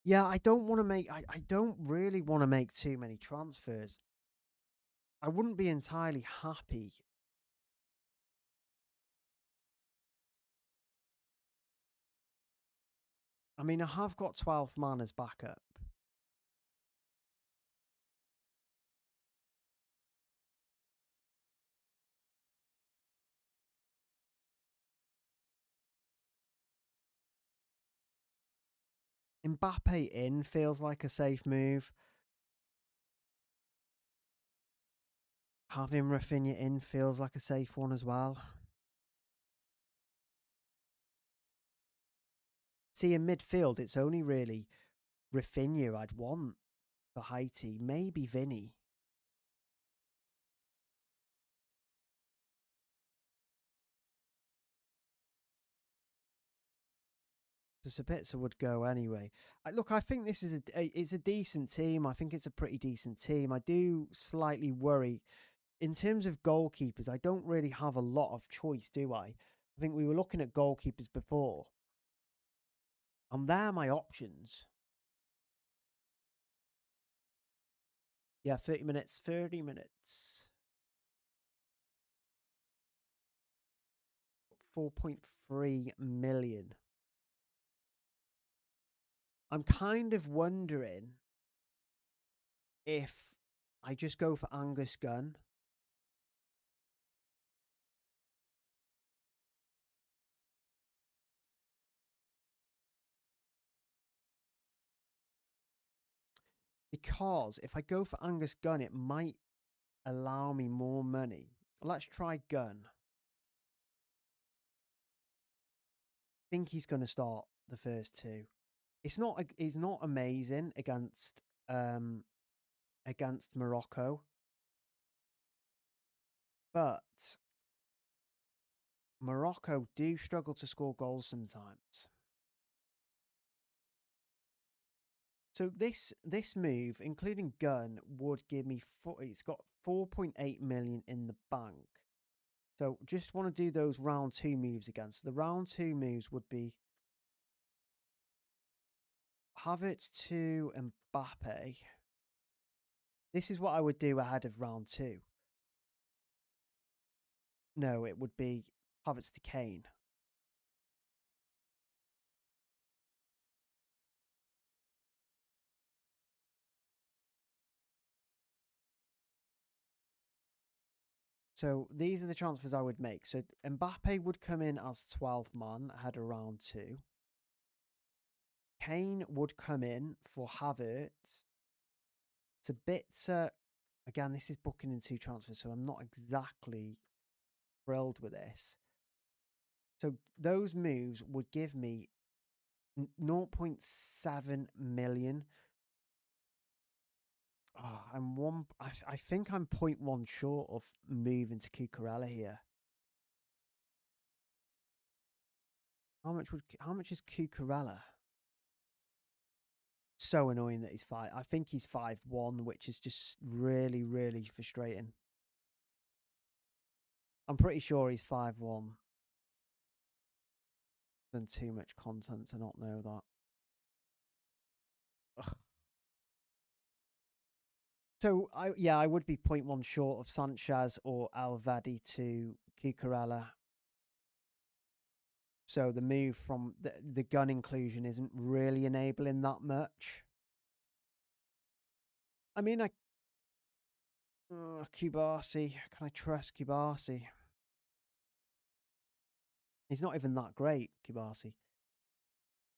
Yeah, I don't want to make. I don't really want to make too many transfers. I wouldn't be entirely happy. I mean, I have got 12th man as backup. Mbappe in feels like a safe move. Having Rafinha in feels like a safe one as well. See, in midfield, it's only really Rafinha I'd want for Haiti. Maybe Vinny. Sabitzer would go anyway. Look, I think this is it's a decent team. I think it's a pretty decent team. I do slightly worry in terms of goalkeepers. I don't really have a lot of choice, do I? I think we were looking at goalkeepers before, and they're my options. Yeah, 30 minutes. 30 minutes. 4.3 million. I'm kind of wondering if I just go for Angus Gunn. Because if I go for Angus Gunn, it might allow me more money. Let's try Gunn. I think he's going to start the first two. He's not amazing against Morocco, but Morocco do struggle to score goals sometimes. So this move, including Gunn, would give me it's got 4.8 million in the bank. So just want to do those round two moves again. So the round two moves would be Havertz to Mbappe. This is what I would do ahead of round two. No, it would be Havertz to Kane. So these are the transfers I would make. So Mbappe would come in as 12th man ahead of round two. Kane would come in for Havertz. It's a bit... again, this is booking in two transfers, so I'm not exactly thrilled with this. So those moves would give me 0.7 million. Oh, I think I'm 0.1 short of moving to Cucurella here. How much is Cucurella? So annoying that he's I think he's 5'1", which is just really, really frustrating. I'm pretty sure he's 5'1". Done too much content to not know that. Ugh. So I would be 0.1 short of Sanchez or Alvadi to Cucurella. So the move from the gun inclusion isn't really enabling that much. I mean, Kubasi. Can I trust Kubasi? He's not even that great, Kibasi.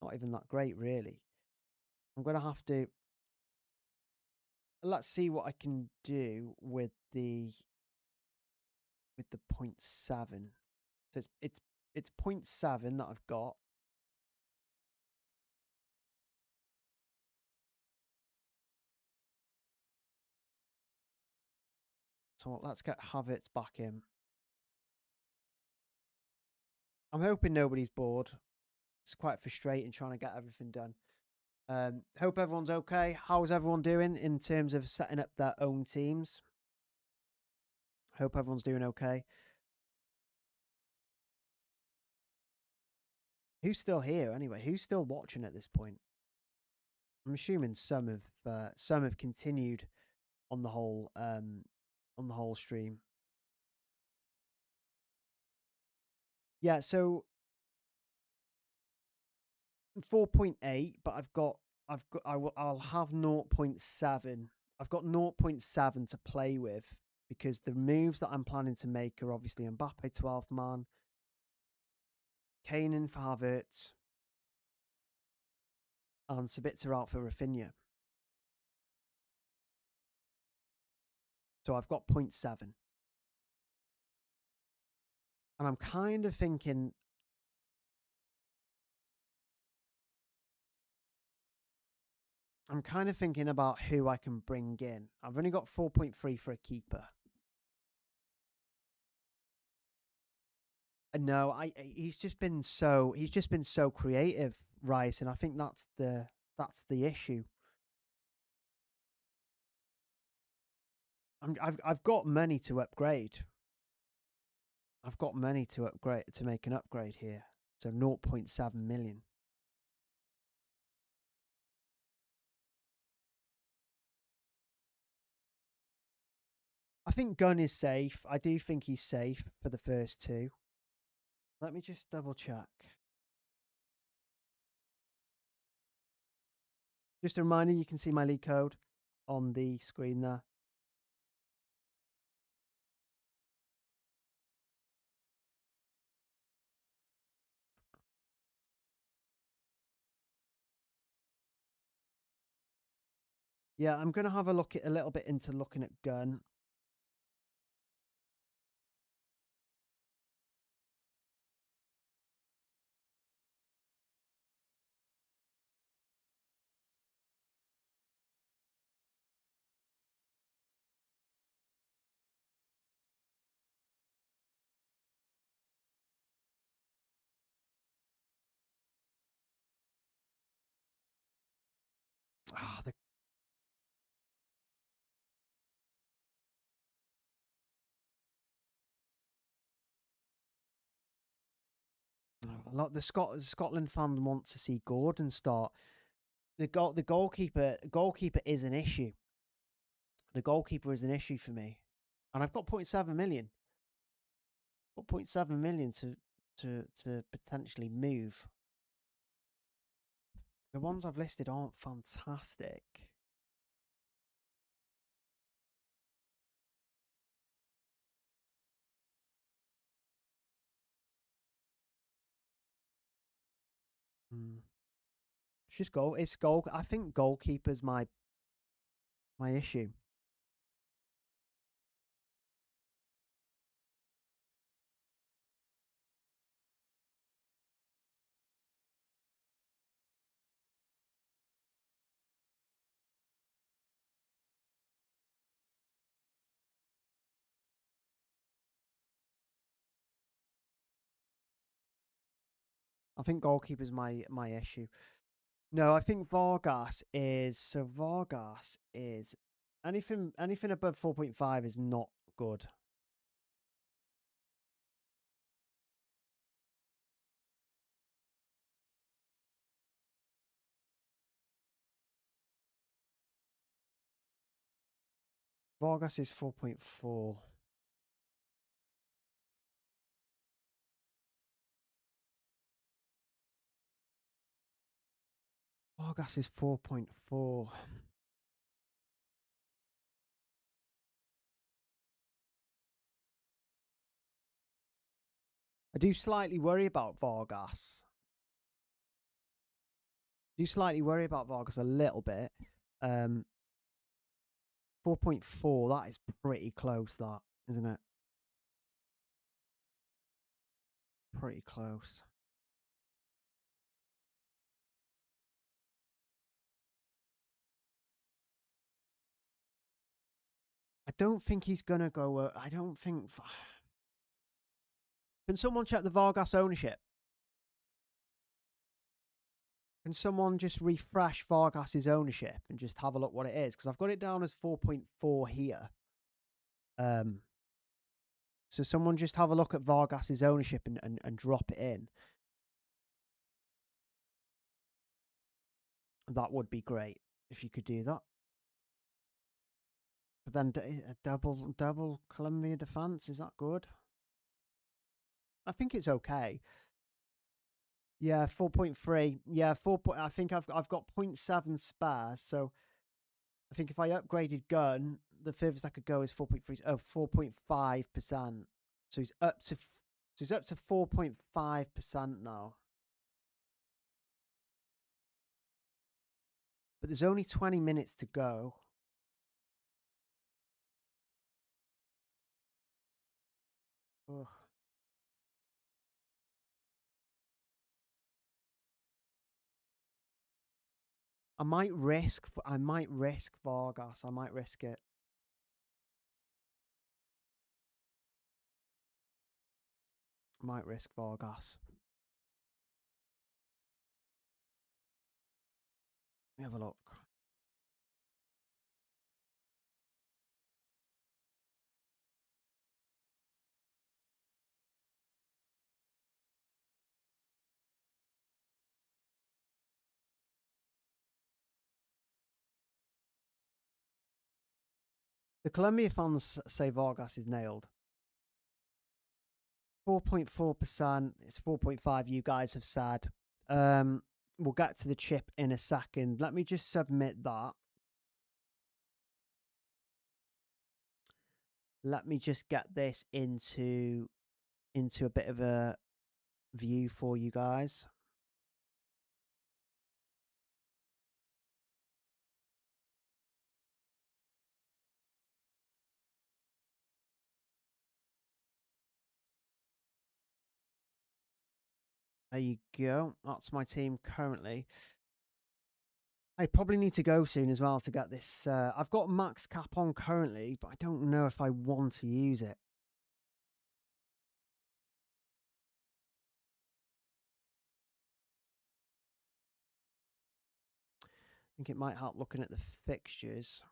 Not even that great, really. I'm going to have to... Let's see what I can do with the 0.7. So it's 0.7 that I've got. So let's get Havertz back in. I'm hoping nobody's bored. It's quite frustrating trying to get everything done. Hope everyone's okay. How's everyone doing in terms of setting up their own teams? Hope everyone's doing okay. Who's still here anyway? Who's still watching at this point? I'm assuming some have continued on the whole stream. Yeah, so 4.8, but I'll have 0.7. I've got 0.7 to play with because the moves that I'm planning to make are obviously Mbappe 12th man, Kane in for Havertz, and Sabitzer out for Rafinha. So I've got 0.7. And I'm kind of thinking... about who I can bring in. I've only got 4.3 for a keeper. No, he's just been so creative, Rice, and I think that's the issue. I've got money to upgrade. I've got money to upgrade to make an upgrade here. So 0.7 million. I think Gunn is safe. I do think he's safe for the first two. Let me just double check. Just a reminder, you can see my league code on the screen there. Yeah, I'm going to have a look at a little bit into looking at Gunn. Ah, a lot the Scotland fan want to see Gordon start. The goalkeeper is an issue. The goalkeeper is an issue for me, and I've got 0.7 million. Got 0.7 million to potentially move. The ones I've listed aren't fantastic. It's just goal. It's goal. I think goalkeeper's my issue. I think goalkeeper's my issue. No, I think Vargas is anything above 4.5 is not good. Vargas is 4.4. Vargas is 4.4. I do slightly worry about Vargas. A little bit. 4.4, that is pretty close, that, isn't it? Pretty close. I don't think he's going to go... I don't think... Can someone check the Vargas ownership? Can someone just refresh Vargas's ownership and just have a look what it is? Because I've got it down as 4.4 here. So someone just have a look at Vargas's ownership and drop it in. That would be great if you could do that. But then a double Colombia defense, is that good? I think it's okay. Yeah, 4.3. Yeah, 4. I think I've got 0.7 spares, so I think if I upgraded gun, the furthest I could go is 4.3. Oh, 4.5%. So he's up to 4.5% now. But there's only 20 minutes to go. Ugh. I might risk Vargas. I might risk it. Might risk Vargas. Let me have a look. The Colombia fans say Vargas is nailed. 4.4%. It's 4.5. You guys have said. We'll get to the chip in a second. Let me just submit that. Let me just get this into a bit of a view for you guys. There you go. That's my team currently. I probably need to go soon as well to get this. I've got max cap on currently, but I don't know if I want to use it. I think it might help looking at the fixtures.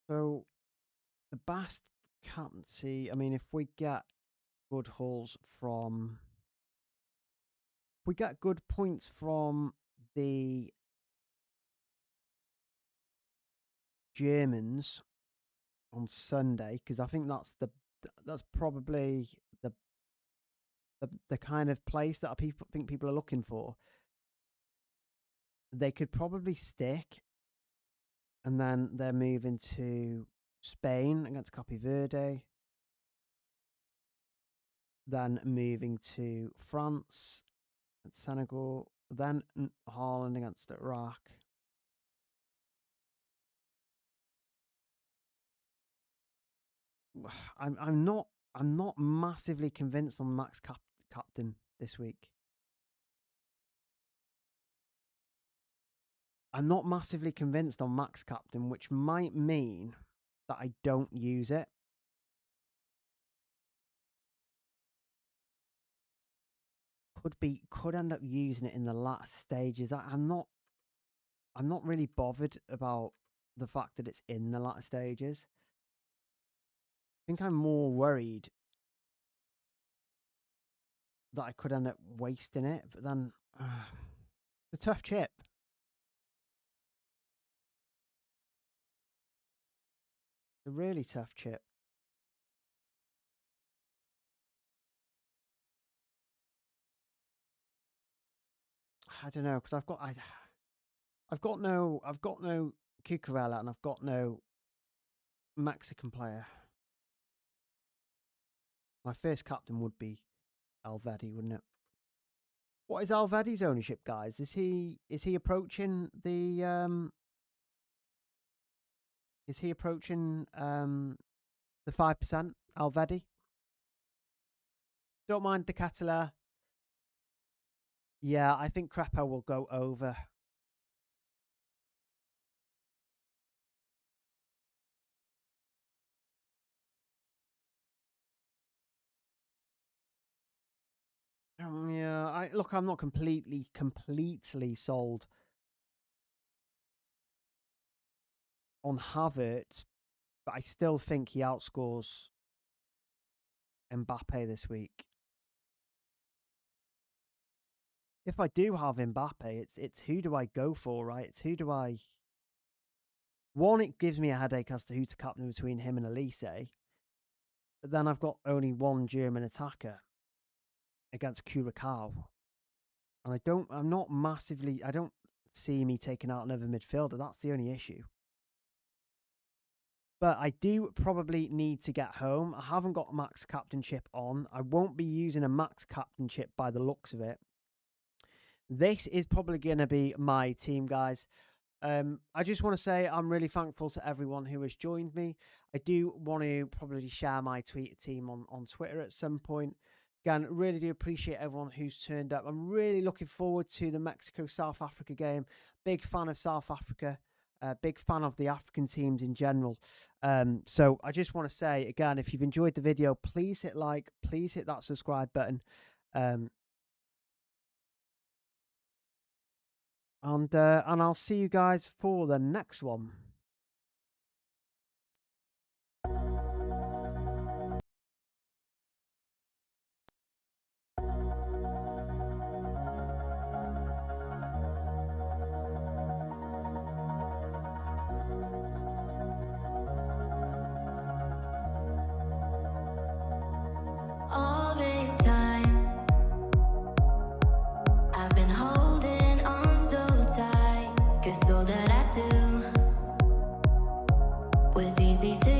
So the best captaincy, I mean, if we get good hauls from... If we get good points from the Germans on Sunday, because I think that's probably the kind of place that people are looking for. They could probably stick, and then they're moving to Spain against Cape Verde, then moving to France and Senegal, then Holland against Iraq. I'm not massively convinced on Max Captain this week. I'm not massively convinced on Max Captain, which might mean that I don't use it. Could end up using it in the last stages. I'm not really bothered about the fact that it's in the latter stages. I think I'm more worried that I could end up wasting it, but then it's a tough chip. It's a really tough chip. I don't know, because I've got no Cucurella and I've got no Mexican player. My first captain would be Alvedi, wouldn't it? What is Alvedi's ownership, guys? Is he approaching the Is he approaching the 5%? Alvedi? Don't mind De Ketelaere. Yeah, I think Crepeau will go over. Yeah, I'm not completely sold on Havertz, but I still think he outscores Mbappe this week. If I do have Mbappe, it's who do I go for, right? It's who do I... One, it gives me a headache as to who to captain between him and Elise. But then I've got only one German attacker against Curacao. And I don't see me taking out another midfielder. That's the only issue. But I do probably need to get home. I haven't got max captainship on. I won't be using a max captainship by the looks of it. This is probably going to be my team, guys. I just want to say I'm really thankful to everyone who has joined me. I do want to probably share my tweet team on Twitter at some point. Again, really do appreciate everyone who's turned up. I'm really looking forward to the Mexico-South Africa game. Big fan of South Africa. Big fan of the African teams in general. So I just want to say, again, if you've enjoyed the video, please hit like. Please hit that subscribe button. And I'll see you guys for the next one. All this time, I've been holding on so tight, 'cause all that I do was easy to